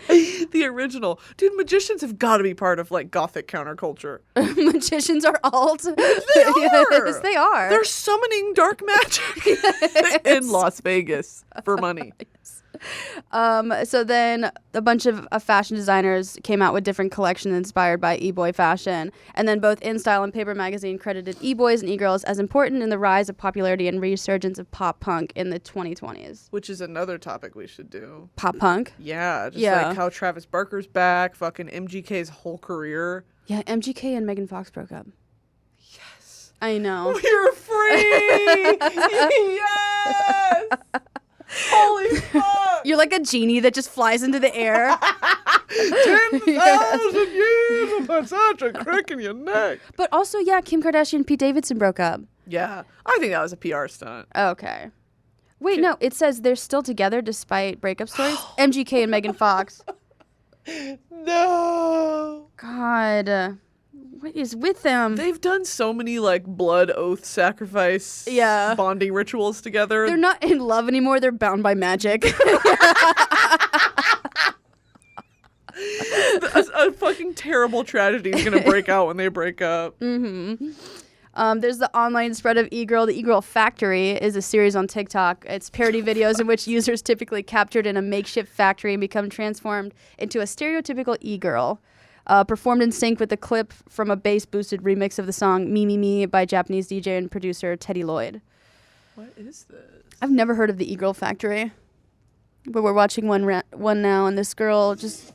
The original. Dude, magicians have got to be part of, like, gothic counterculture. Magicians are alt. They are. Yes, they are. They're summoning dark magic in Las Vegas for money. So then a bunch of fashion designers came out with different collections inspired by e-boy fashion. And then both InStyle and Paper Magazine credited e-boys and e-girls as important in the rise of popularity and resurgence of pop punk in the 2020s. Which is another topic we should do. Pop punk? Yeah. Just like how Travis Barker's back, fucking MGK's whole career. Yeah, MGK and Megan Fox broke up. Yes. I know. We're free! Yes! Holy fuck! You're like a genie that just flies into the air. 10,000 years of put such a crick in your neck. But also, yeah, Kim Kardashian and Pete Davidson broke up. Yeah, I think that was a PR stunt. Okay. Wait, no, it says they're still together despite breakup stories. MGK and Megan Fox. No. God. What is with them? They've done so many like blood oath sacrifice bonding rituals together. They're not in love anymore. They're bound by magic. a fucking terrible tragedy is going to break out when they break up. Mm-hmm. There's the online spread of e-girl. The e-girl factory is a series on TikTok. It's parody videos in which users typically captured in a makeshift factory and become transformed into a stereotypical e-girl. Performed in sync with a clip from a bass-boosted remix of the song Me, Me, Me by Japanese DJ and producer Teddy Lloyd. What is this? I've never heard of the e-girl factory. But we're watching one now, and this girl just...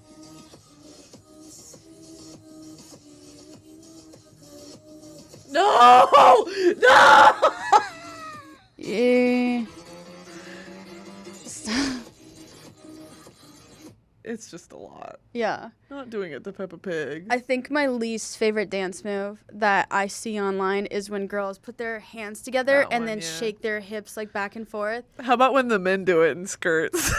No! No! Yeah. It's just a lot. Yeah. Not doing it to Peppa Pig. I think my least favorite dance move that I see online is when girls put their hands together and then shake their hips like back and forth. How about when the men do it in skirts?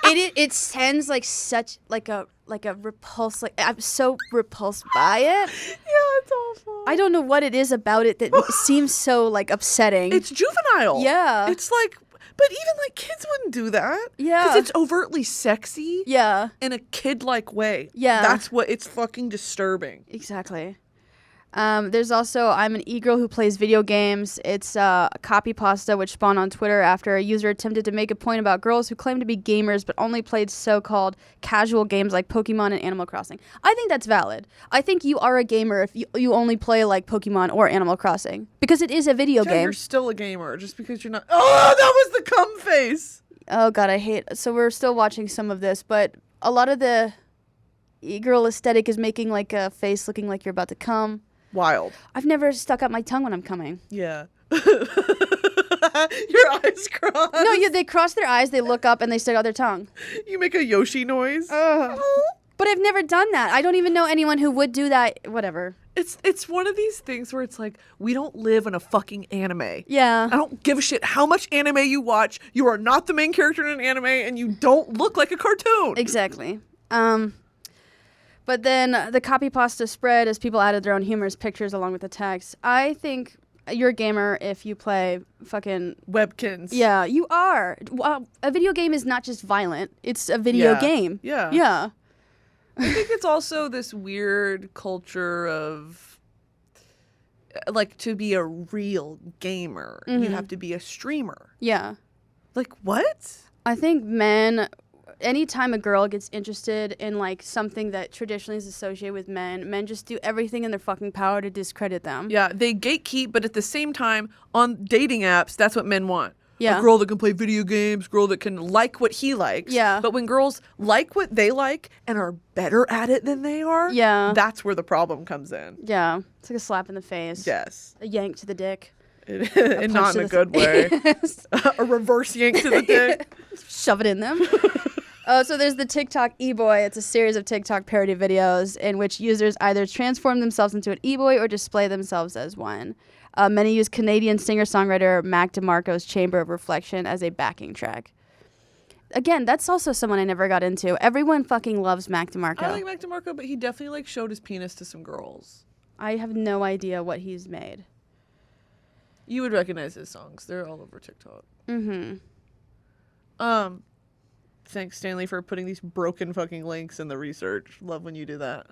It sends like such like a repulse. Like I'm so repulsed by it. Yeah, it's awful. I don't know what it is about it that seems so like upsetting. It's juvenile. Yeah. It's like, but even like kids wouldn't do that. Yeah. Because it's overtly sexy. Yeah. In a kid-like way. Yeah. That's what, it's fucking disturbing. Exactly. There's also I'm an e-girl who plays video games. It's copy pasta, which spawned on Twitter after a user attempted to make a point about girls who claim to be gamers but only played so-called casual games like Pokemon and Animal Crossing. I think that's valid. I think you are a gamer if you only play like Pokemon or Animal Crossing because it is a video game. You're still a gamer just because you're not. Oh, that was the cum face. Oh God, I hate. So we're still watching some of this, but a lot of the e-girl aesthetic is making like a face looking like you're about to come. Wild. I've never stuck out my tongue when I'm coming. Yeah. Your eyes cross. No, they cross their eyes, they look up, and they stick out their tongue. You make a Yoshi noise. But I've never done that. I don't even know anyone who would do that. Whatever. It's one of these things where it's like, we don't live in a fucking anime. Yeah. I don't give a shit how much anime you watch. You are not the main character in an anime, and you don't look like a cartoon. Exactly. But then the copy pasta spread as people added their own humorous pictures along with the text. I think you're a gamer if you play fucking... Webkins. Yeah, you are. A video game is not just violent. It's a video game. Yeah. Yeah. I think it's also this weird culture of... Like, to be a real gamer, you have to be a streamer. Yeah. Like, what? I think men... Anytime a girl gets interested in like something that traditionally is associated with men just do everything in their fucking power to discredit them. Yeah, they gatekeep, but at the same time, on dating apps, that's what men want. Yeah. A girl that can play video games, girl that can like what he likes. Yeah. But when girls like what they like and are better at it than they are, yeah, that's where the problem comes in. Yeah. It's like a slap in the face. Yes. A yank to the dick. And not in a good way. A reverse yank to the dick. Shove it in them. So there's the TikTok e-boy. It's a series of TikTok parody videos in which users either transform themselves into an e-boy or display themselves as one. Many use Canadian singer-songwriter Mac DeMarco's Chamber of Reflection as a backing track. Again, that's also someone I never got into. Everyone fucking loves Mac DeMarco. I like Mac DeMarco, but he definitely like showed his penis to some girls. I have no idea what he's made. You would recognize his songs. They're all over TikTok. Mm-hmm. Thanks, Stanley, for putting these broken fucking links in the research. Love when you do that.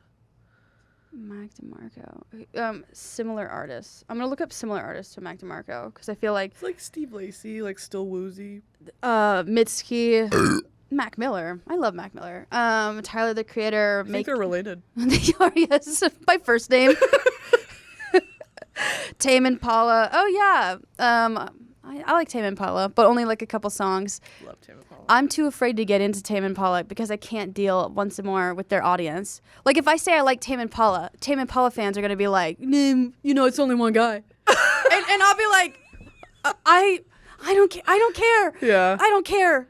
Mac DeMarco. Similar artists. I'm gonna look up similar artists to Mac DeMarco because I feel like it's like Steve Lacy, like still woozy. Mitski, Mac Miller. I love Mac Miller. Tyler the Creator. I think they're related. They are, yes, by first name. Tame Impala. Oh yeah. I like Tame Impala, but only like a couple songs. Love Tame Impala. I'm too afraid to get into Tame Impala because I can't deal once more with their audience. Like if I say I like Tame Impala fans are gonna be like, it's only one guy, and I'll be like, I don't care. I don't care. Yeah. I don't care.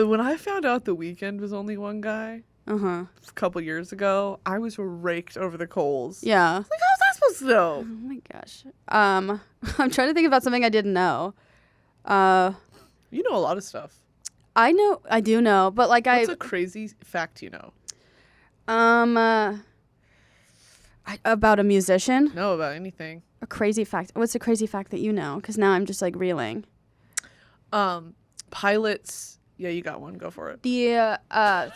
When I found out The Weeknd was only one guy, a couple years ago, I was raked over the coals. Yeah. Like, how was I supposed to know? Oh my gosh. I'm trying to think about something I didn't know. You know a lot of stuff. I do know, but like What's a crazy fact you know? About a musician? No, about anything. A crazy fact. What's a crazy fact that you know? Because now I'm just like reeling. Pilots. Yeah, you got one. Go for it. The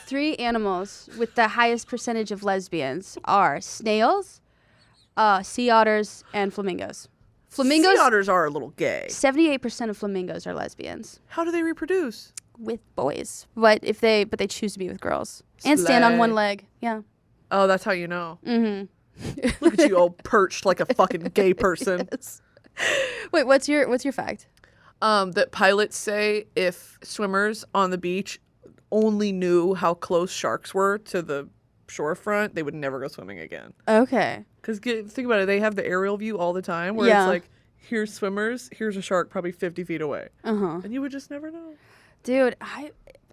3 animals with the highest percentage of lesbians are snails, sea otters, and flamingos. Flamingos. Sea otters are a little gay. 78% of flamingos are lesbians. How do they reproduce? With boys, but they choose to be with girls and stand on one leg. Yeah. Oh, that's how you know. Mm-hmm. Look at you all perched like a fucking gay person. Yes. Wait, what's your fact? That pilots say if swimmers on the beach only knew how close sharks were to the shorefront, they would never go swimming again. Okay. Because think about it, they have the aerial view all the time where it's like, here's swimmers, here's a shark probably 50 feet away. And you would just never know. Dude,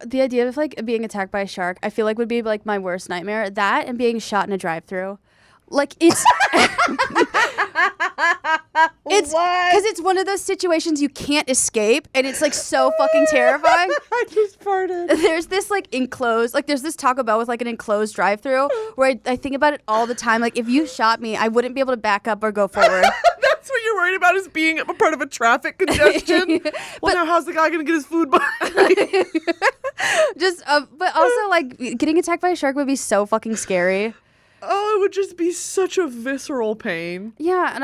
the idea of like being attacked by a shark, I feel like would be like my worst nightmare. That and being shot in a drive-thru. Like it's it's because it's one of those situations you can't escape, and it's like so fucking terrifying. I just farted. There's this like enclosed, like there's this Taco Bell with like an enclosed drive-thru where I think about it all the time. Like if you shot me, I wouldn't be able to back up or go forward. That's what you're worried about, is being a part of a traffic congestion. Well, now how's the guy gonna get his food by? Just, but also like getting attacked by a shark would be so fucking scary. Oh, it would just be such a visceral pain. Yeah, and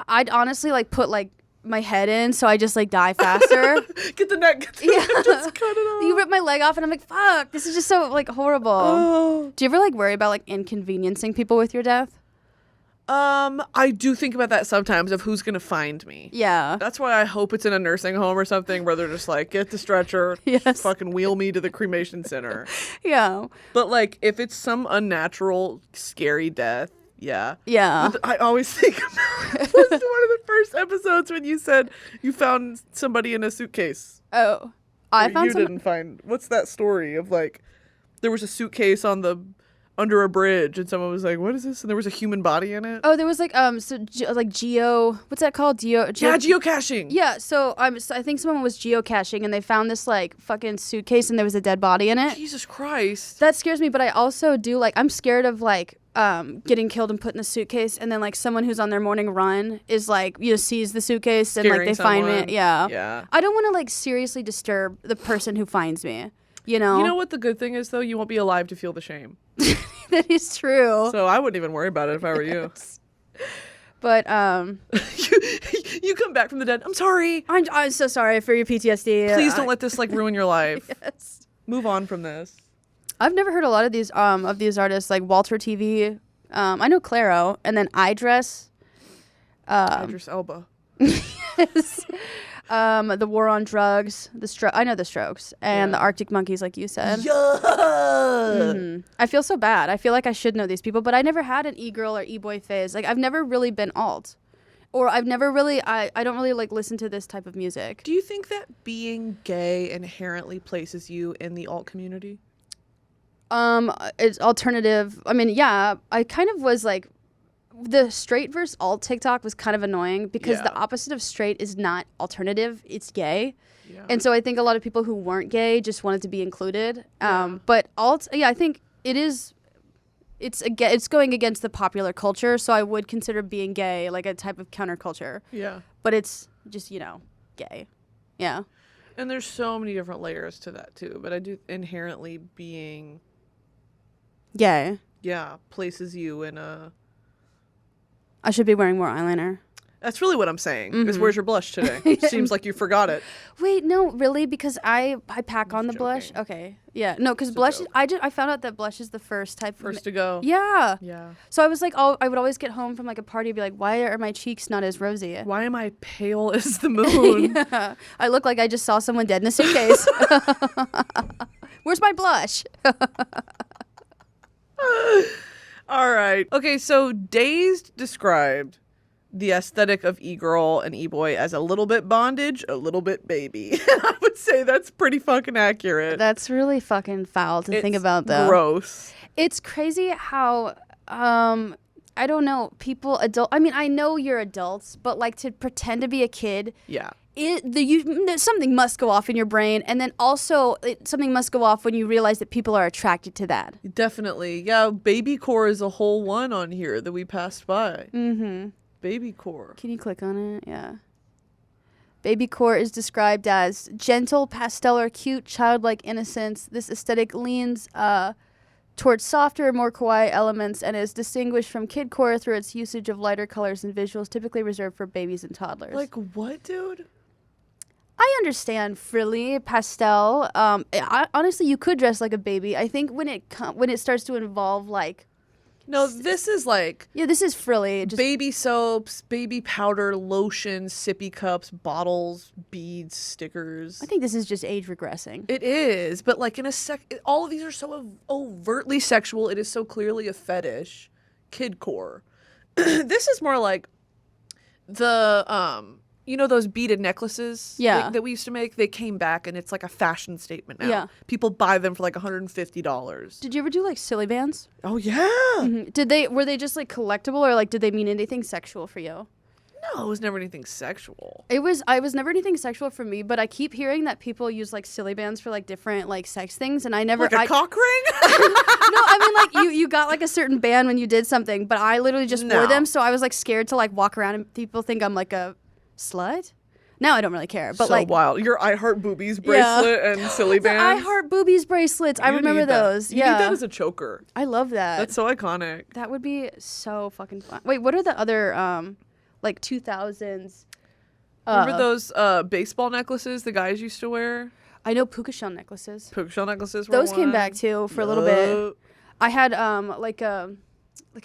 I'd honestly like put like my head in so I just like die faster. Get the neck. Just cut it off. You rip my leg off and I'm like, fuck, this is just so like horrible. Oh. Do you ever like worry about like inconveniencing people with your death? I do think about that sometimes of who's gonna find me. Yeah. That's why I hope it's in a nursing home or something where they're just like, get the stretcher, Yes. fucking wheel me to the cremation center. Yeah. But like, if it's some unnatural, scary death, yeah. Yeah. But I always think about it was one of the first episodes when you said you found somebody in a suitcase. Oh. I Or found you some. didn't find. What's that story of like, there was a suitcase under a bridge and someone was like, what is this? And there was a human body in it. Oh, there was like geo. What's that called? Yeah, geocaching. Yeah. So I think someone was geocaching and they found this like fucking suitcase and there was a dead body in it. Jesus Christ. That scares me, but I also do like I'm scared of like getting killed and put in a suitcase and then like someone who's on their morning run is like sees the suitcase and like they find me. Yeah. I don't want to like seriously disturb the person who finds me. You know what the good thing is though? You won't be alive to feel the shame. That is true. So I wouldn't even worry about it if I were you. But you come back from the dead. I'm sorry. I'm so sorry for your PTSD. Please don't let this like ruin your life. Yes. Move on from this. I've never heard a lot of these artists like Walter TV. I know Claro and then Idris. Idris Elba. Yes. The War on Drugs, I know the Strokes, and the Arctic Monkeys, like you said. Yeah. Mm-hmm. I feel so bad. I feel like I should know these people, but I never had an e-girl or e-boy phase. Like I've never really been alt, or I've never really. I don't really like listen to this type of music. Do you think that being gay inherently places you in the alt community? It's alternative. I mean, yeah, I kind of was like. The straight versus alt TikTok was kind of annoying because the opposite of straight is not alternative, it's gay. Yeah. And so I think a lot of people who weren't gay just wanted to be included. But alt, I think it's going against the popular culture, so I would consider being gay like a type of counterculture. Yeah. But it's just, gay. Yeah. And there's so many different layers to that too, but I do inherently being gay. Yeah, places you in a I should be wearing more eyeliner. That's really what I'm saying. Is where's your blush today? Seems like you forgot it. Wait, no, really? Because I pack on the blush. Okay, yeah, no, because blush. I found out that blush is the first type. First to go. Yeah. Yeah. So I was like, I would always get home from like a party and be like, why are my cheeks not as rosy? Why am I pale as the moon? Yeah. I look like I just saw someone dead in a suitcase. Where's my blush? All right. Okay, so Dazed described the aesthetic of e-girl and e-boy as a little bit bondage, a little bit baby. And I would say that's pretty fucking accurate. That's really fucking foul to think about, though. Gross. It's crazy how, I don't know, I mean, I know you're adults, but like to pretend to be a kid. Yeah. Something must go off in your brain, and then also something must go off when you realize that people are attracted to that. Definitely. Yeah, babycore is a whole one on here that we passed by. Mm-hmm. Babycore. Can you click on it? Yeah. Babycore is described as gentle, pastel, or cute, childlike innocence. This aesthetic leans towards softer, more kawaii elements and is distinguished from kidcore through its usage of lighter colors and visuals typically reserved for babies and toddlers. Like what, dude? I understand frilly, pastel. Honestly, you could dress like a baby. I think when it starts to involve like, no, this is like this is frilly. Just baby soaps, baby powder, lotion, sippy cups, bottles, beads, stickers. I think this is just age regressing. It is, but like in a all of these are so overtly sexual. It is so clearly a fetish. Kidcore. This is more like the those beaded necklaces that we used to make? They came back and it's like a fashion statement now. Yeah. People buy them for like $150. Did you ever do like silly bands? Oh yeah. Mm-hmm. Were they just like collectible or like did they mean anything sexual for you? No, it was never anything sexual. I was never anything sexual for me, but I keep hearing that people use like silly bands for like different like sex things, and I never like a cock ring. No, I mean like you got like a certain band when you did something, but I literally just wore them, so I was like scared to like walk around and people think I'm like a slut. Now I don't really care. But so like wild. Your I Heart Boobies bracelet and silly the bands. I Heart Boobies bracelets. I remember those. You Yeah. need that as a choker. I love that. That's so iconic. That would be so fucking fun. Wait, what are the other like 2000s? Remember those baseball necklaces the guys used to wear? I know puka shell necklaces. Puka shell necklaces were Those came one. back too for a little bit. I had like a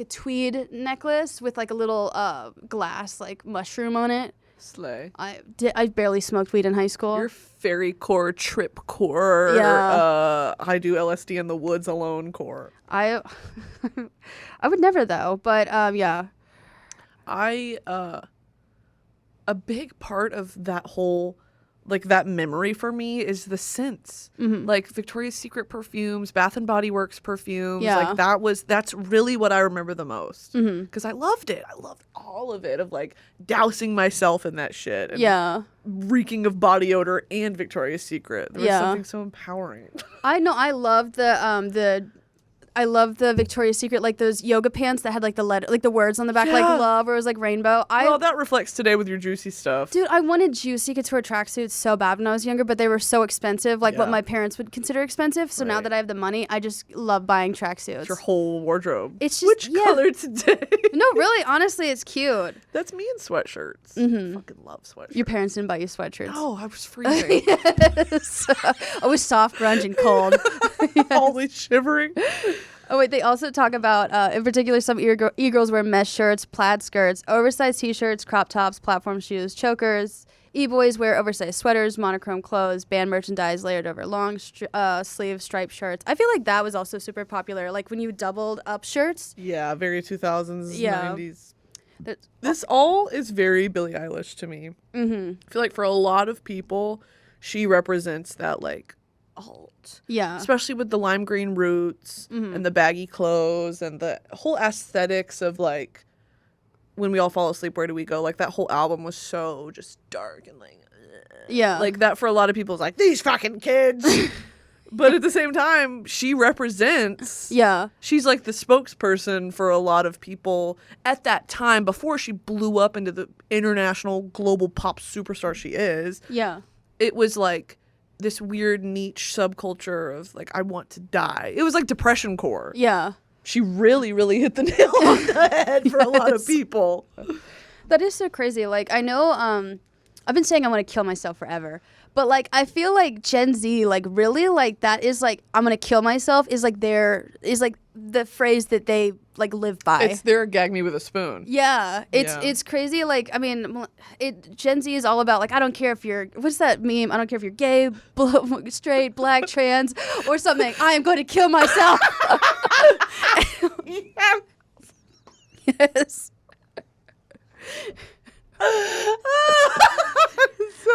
tweed necklace with like a little glass like mushroom on it. Slay. I barely smoked weed in high school. Your fairy core, trip core, I do LSD in the woods alone core. I would never though, but yeah. A big part of that whole, like, that memory for me is the scents. Like Victoria's Secret perfumes, Bath and Body Works perfumes. Yeah. Like that's really what I remember the most. Because I loved it. I loved all of it, of like dousing myself in that shit. And reeking of body odor and Victoria's Secret. There was something so empowering. I know. I loved I love the Victoria's Secret, like those yoga pants that had like the letter, like the words on the back, like love, or it was like rainbow. Well, that reflects today with your juicy stuff. Dude, I wanted juicy couture tracksuits so bad when I was younger, but they were so expensive, like what my parents would consider expensive. So now that I have the money, I just love buying tracksuits. It's your whole wardrobe. It's just which color today? No, really, honestly, it's cute. That's me in sweatshirts. I fucking love sweatshirts. Your parents didn't buy you sweatshirts. No, I was freezing. Yes. I was soft, grunge, and cold. Always shivering. Oh, wait, they also talk about, in particular, some e-girls wear mesh shirts, plaid skirts, oversized t-shirts, crop tops, platform shoes, chokers. E-boys wear oversized sweaters, monochrome clothes, band merchandise layered over long sleeve striped shirts. I feel like that was also super popular, like when you doubled up shirts. Yeah, very 2000s, 90s. This all is very Billie Eilish to me. I feel like for a lot of people, she represents that, like, alt. Yeah. Especially with the lime green roots and the baggy clothes and the whole aesthetics of, like, When We All Fall Asleep, Where Do We Go? Like, that whole album was so just dark and, like, yeah. Like, that for a lot of people is like, these fucking kids. But at the same time, she represents. Yeah. She's like the spokesperson for a lot of people at that time before she blew up into the international global pop superstar she is. Yeah. It was like this weird niche subculture of like, I want to die. It was like depression core. Yeah. She really, really hit the nail on the head for a lot of people. That is so crazy. Like, I know, I've been saying I want to kill myself forever. But, like, I feel like Gen Z, like, really, like, that is, like, I'm going to kill myself is, like, the phrase that they, like, live by. It's their gag me with a spoon. Yeah. It's crazy. Like, I mean, Gen Z is all about, like, I don't care if you're, what's that meme? I don't care if you're gay, straight, black, trans, or something. I am going to kill myself. Yes.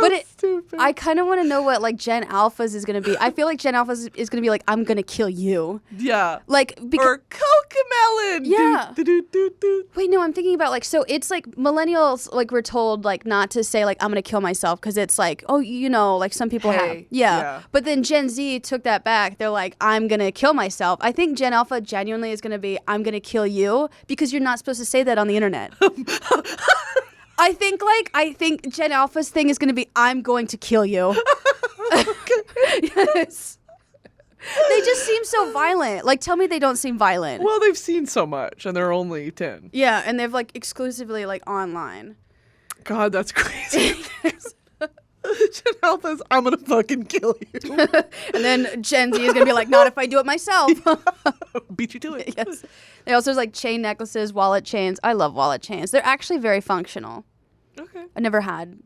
But I kind of want to know what like Gen Alphas is gonna be. I feel like Gen Alphas is gonna be like, I'm gonna kill you. Yeah. Like or Cocomelon. Yeah. Do. Wait, no, I'm thinking about like, so it's like millennials like we're told like not to say like I'm gonna kill myself because it's like, oh, you know, like some people have. Yeah. But then Gen Z took that back. They're like, I'm gonna kill myself. I think Gen Alpha genuinely is gonna be, I'm gonna kill you, because you're not supposed to say that on the internet. I think Gen Alpha's thing is going to be, I'm going to kill you. Yes. They just seem so violent. Like, tell me they don't seem violent. Well, they've seen so much, and they're only 10. Yeah, and they've, like, exclusively, like, online. God, that's crazy. Gen Alpha's, I'm going to fucking kill you. And then Gen Z is going to be like, not if I do it myself. Beat you to it. Yes. They also, like, chain necklaces, wallet chains. I love wallet chains. They're actually very functional. Okay. I never had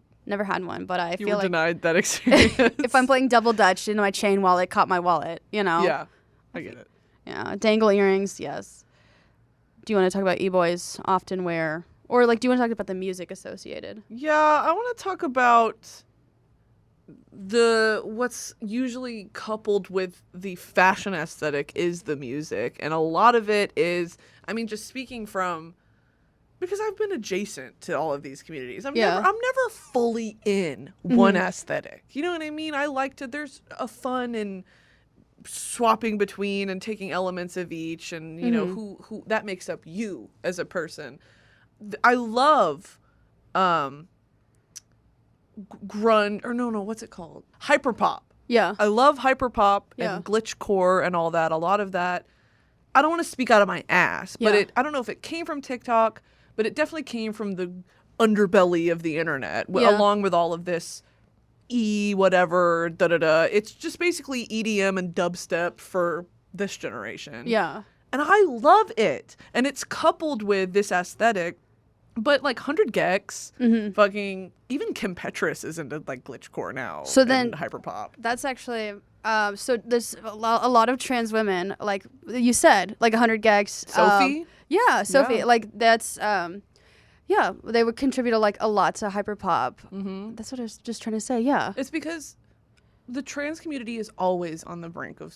one, but I you feel were like denied that experience. if I'm playing double dutch and my chain wallet caught my wallet, you know? Yeah, I get it. Yeah, dangle earrings, yes. Do you want to talk about e-boys often wear, or like, do you want to talk about the music associated? Yeah, I want to talk about what's usually coupled with the fashion aesthetic is the music, and a lot of it is, I mean, just speaking from, because I've been adjacent to all of these communities. I'm never fully in one aesthetic. You know what I mean? I like to, there's a fun in swapping between and taking elements of each, and you know, who that makes up you as a person. I love grunge, or no, what's it called? Hyperpop. Yeah. I love hyperpop Yeah. and glitchcore and all that. A lot of that. I don't want to speak out of my ass, but I don't know if it came from TikTok, but it definitely came from the underbelly of the internet, along with all of this whatever, da-da-da. It's just basically EDM and dubstep for this generation. Yeah. And I love it. And it's coupled with this aesthetic. But like 100 Gex, fucking, even Kim Petras is into like glitchcore now. So then hyperpop. That's actually so there's a lot of trans women, like you said, like 100 Gex. Sophie? Yeah, Sophie. Yeah. Like that's they would contribute a lot to hyperpop. That's what I was just trying to say. Yeah. It's because the trans community is always on the brink of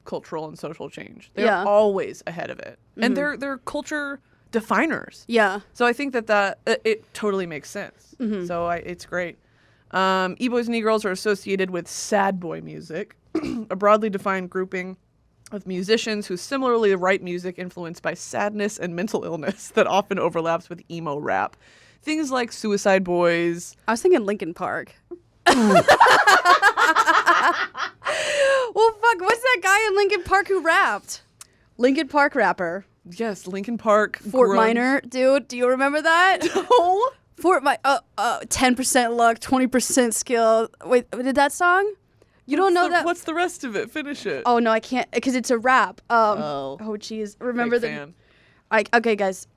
cultural and social change. They're always ahead of it. And they're culture definers. Yeah. So I think that it totally makes sense. So it's great. E-boys and e-girls are associated with sad boy music, a broadly defined grouping of musicians who similarly write music influenced by sadness and mental illness that often overlaps with emo rap. Things like Suicide Boys. I was thinking Linkin Park. Well, fuck, what's that guy in Linkin Park who rapped? Linkin Park rapper. Yes, Linkin Park. Fort Minor, dude. Do you remember that? No. 10% luck, 20% skill. Wait, did that song? You don't know that? What's the rest of it? Finish it. Oh no, I can't because it's a rap. Oh jeez. Remember okay, guys.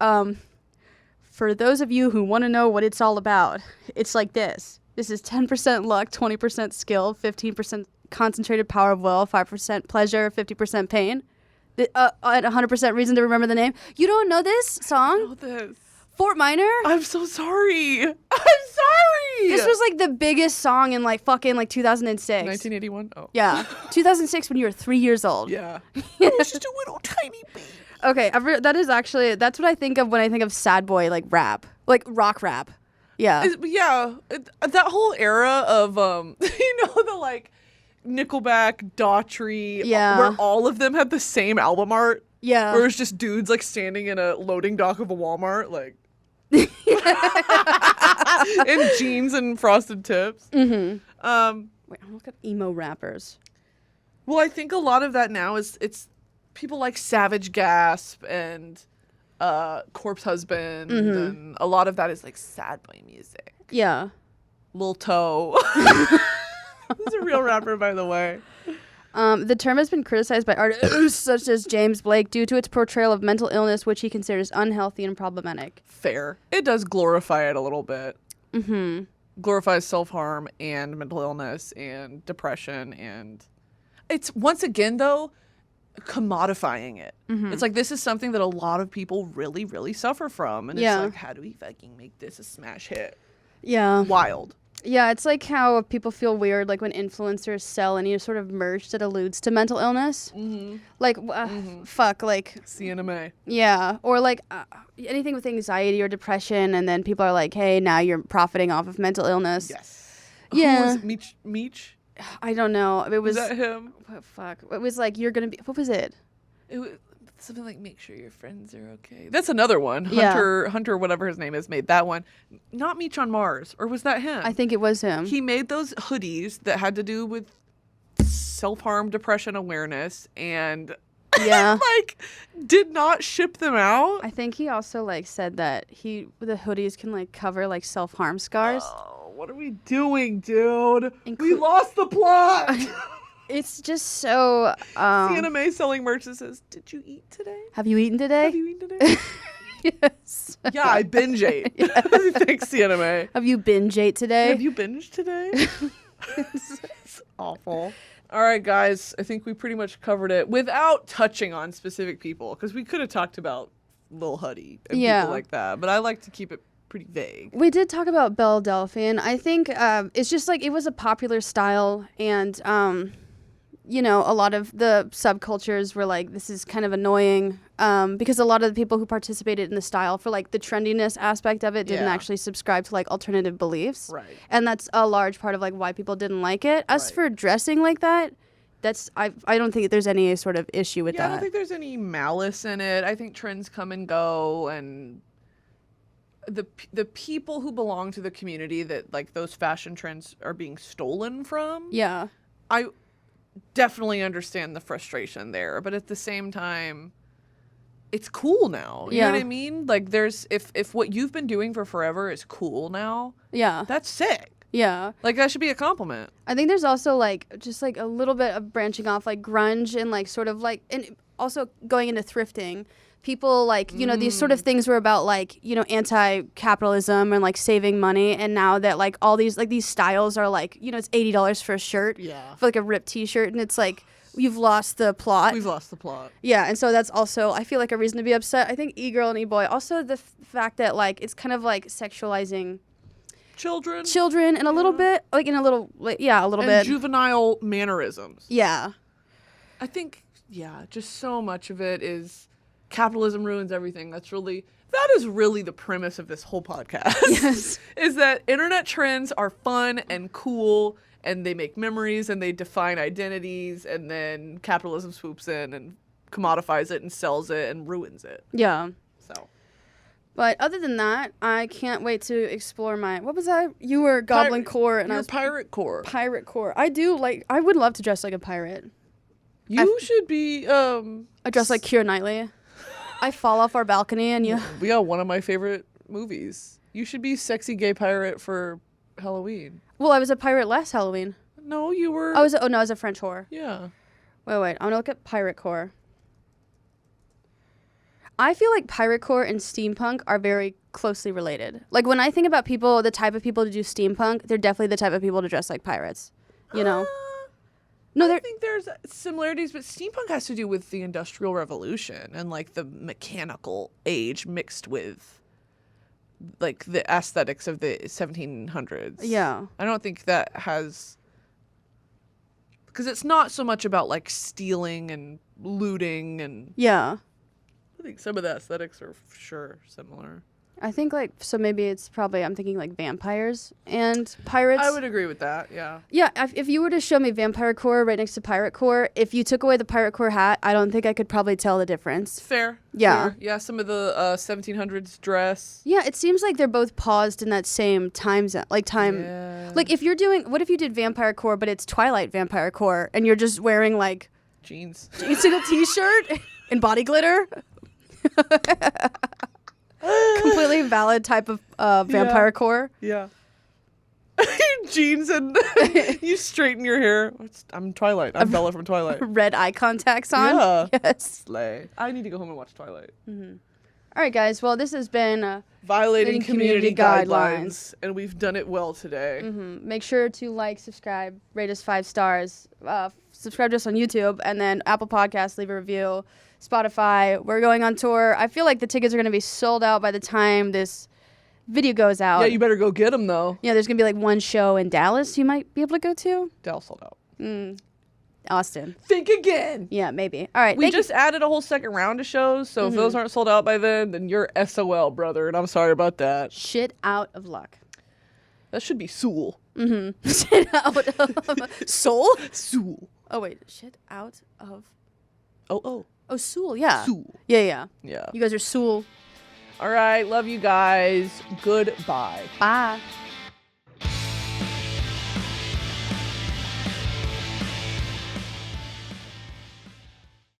For those of you who want to know what it's all about, it's like this. This is 10% luck, 20% skill, 15% concentrated power of will, 5% pleasure, 50% pain. 100% reason to remember the name. You don't know this song? I know this. Fort Minor? I'm so sorry. I'm sorry. This was like the biggest song in like fucking like 2006. 1981? Oh. Yeah. 2006 when you were 3 years old. Yeah. I was just a little tiny baby. Okay, that's what I think of when I think of sad boy, like rap. Like rock rap. Yeah. That whole era of, the like Nickelback, Daughtry, where all of them had the same album art. Yeah. Where it's just dudes like standing in a loading dock of a Walmart, like in jeans and frosted tips. Wait, I'll look up emo rappers. Well, I think a lot of that now it's people like Savage Gasp and Corpse Husband, and a lot of that is like sad boy music. Yeah. Lil Toe. He's a real rapper, by the way. The term has been criticized by artists such as James Blake due to its portrayal of mental illness, which he considers unhealthy and problematic. Fair. It does glorify it a little bit. Glorifies self-harm and mental illness and depression, and it's once again though commodifying it. It's like this is something that a lot of people really, really suffer from, and it's like, how do we fucking make this a smash hit? Yeah. Wild. Yeah, it's like how people feel weird, like when influencers sell any sort of merch that alludes to mental illness. Like, fuck, like... CNMA. Yeah, or like anything with anxiety or depression, and then people are like, hey, now you're profiting off of mental illness. Yes. Yeah. Who was it? Meech? I don't know. It was... Was that him? Oh, fuck. It was like, you're gonna be... What was it? It was something like, make sure your friends are okay. That's another one. Yeah. Hunter, whatever his name is, made that one. Not Meech on Mars. Or was that him? I think it was him. He made those hoodies that had to do with self-harm, depression awareness, and like did not ship them out. I think he also like said that the hoodies can like cover like self-harm scars. Oh, what are we doing, dude? We lost the plot. It's just so CNMA selling merch that says, did you eat today? Have you eaten today? Have you eaten today? Yes. Yeah, I binge ate. Yes. Thanks, CNMA. Have you binge ate today? Have you binged today? It's awful. All right, guys. I think we pretty much covered it without touching on specific people, because we could have talked about Lil Huddy and people like that, but I like to keep it pretty vague. We did talk about Belle Delphine. I think it's just like it was a popular style, and a lot of the subcultures were like, this is kind of annoying, because a lot of the people who participated in the style for like the trendiness aspect of it didn't actually subscribe to like alternative beliefs. Right. And that's a large part of like why people didn't like it. As for dressing like that, I don't think there's any sort of issue with that. I don't think there's any malice in it. I think trends come and go, and the people who belong to the community that like those fashion trends are being stolen from. Yeah. I definitely understand the frustration there, but at the same time, it's cool now. You know what I mean? Like there's if what you've been doing for forever is cool now, that's sick. Yeah. Like that should be a compliment. I think there's also like just like a little bit of branching off like grunge and like sort of like, and also going into thrifting. People like, you know, these sort of things were about like, you know, anti-capitalism and like saving money. And now that like all these like these styles are like, you know, it's $80 for a shirt, for like a ripped t-shirt. And it's like, you've lost the plot. We've lost the plot. Yeah. And so that's also, I feel like a reason to be upset. I think e-girl and e-boy, also the fact that like, it's kind of like sexualizing children and a little bit like in a little like, a little bit juvenile mannerisms. Yeah. I think just so much of it is capitalism ruins everything. That is really the premise of this whole podcast. Yes. Is that internet trends are fun and cool and they make memories and they define identities, and then capitalism swoops in and commodifies it and sells it and ruins it. Yeah. So but other than that, I can't wait to explore my... What was that? You were Goblin Core and I was... Pirate Core. Pirate Core. I do like... I would love to dress like a pirate. You should be... I dress like Keira Knightley. I fall off our balcony and you... We got one of my favorite movies. You should be sexy gay pirate for Halloween. Well, I was a pirate last Halloween. No, you were... I was a French whore. Yeah. Wait. I'm going to look at Pirate Core. I feel like Pirate Core and steampunk are very closely related. Like, when I think about people, the type of people to do steampunk, they're definitely the type of people to dress like pirates. You know? I think there's similarities, but steampunk has to do with the Industrial Revolution and, like, the mechanical age mixed with, like, the aesthetics of the 1700s. Yeah. I don't think that has... Because it's not so much about, like, stealing and looting and... Yeah. I think some of the aesthetics are for sure similar. I think like, so maybe it's probably, I'm thinking like vampires and pirates. I would agree with that, yeah. Yeah, if you were to show me Vampire Core right next to Pirate Core, if you took away the Pirate Core hat, I don't think I could probably tell the difference. Fair. Yeah. Fair. Yeah, some of the 1700s dress. Yeah, it seems like they're both paused in that same time zone. Like time. Yeah. Like if you're doing, what if you did Vampire Core, but it's Twilight Vampire Core, and you're just wearing like... jeans and a t-shirt and body glitter? Completely valid type of Vampire Core. Yeah. Jeans and you straighten your hair. I'm Twilight. I'm Bella from Twilight. Red eye contacts on. Yeah. Yes. Slay. I need to go home and watch Twilight. Mm-hmm. All right, guys. Well, this has been Violating Community Guidelines, and we've done it well today. Mm-hmm. Make sure to like, subscribe, rate us 5 stars, subscribe to us on YouTube, and then Apple Podcasts, leave a review. Spotify. We're going on tour. I feel like the tickets are going to be sold out by the time this video goes out. Yeah, you better go get them, though. Yeah, there's going to be like one show in Dallas you might be able to go to. Dallas sold out. Austin. Think again. Yeah, maybe. All right. We just added a whole second round of shows, so if those aren't sold out by then you're SOL, brother, and I'm sorry about that. Shit out of luck. That should be Soul. Mm-hmm. Shit out of... Soul? Soul. Oh, wait. Shit out of... Oh, Soul, yeah. Soul. Yeah. Yeah. You guys are Soul. All right. Love you guys. Goodbye. Bye.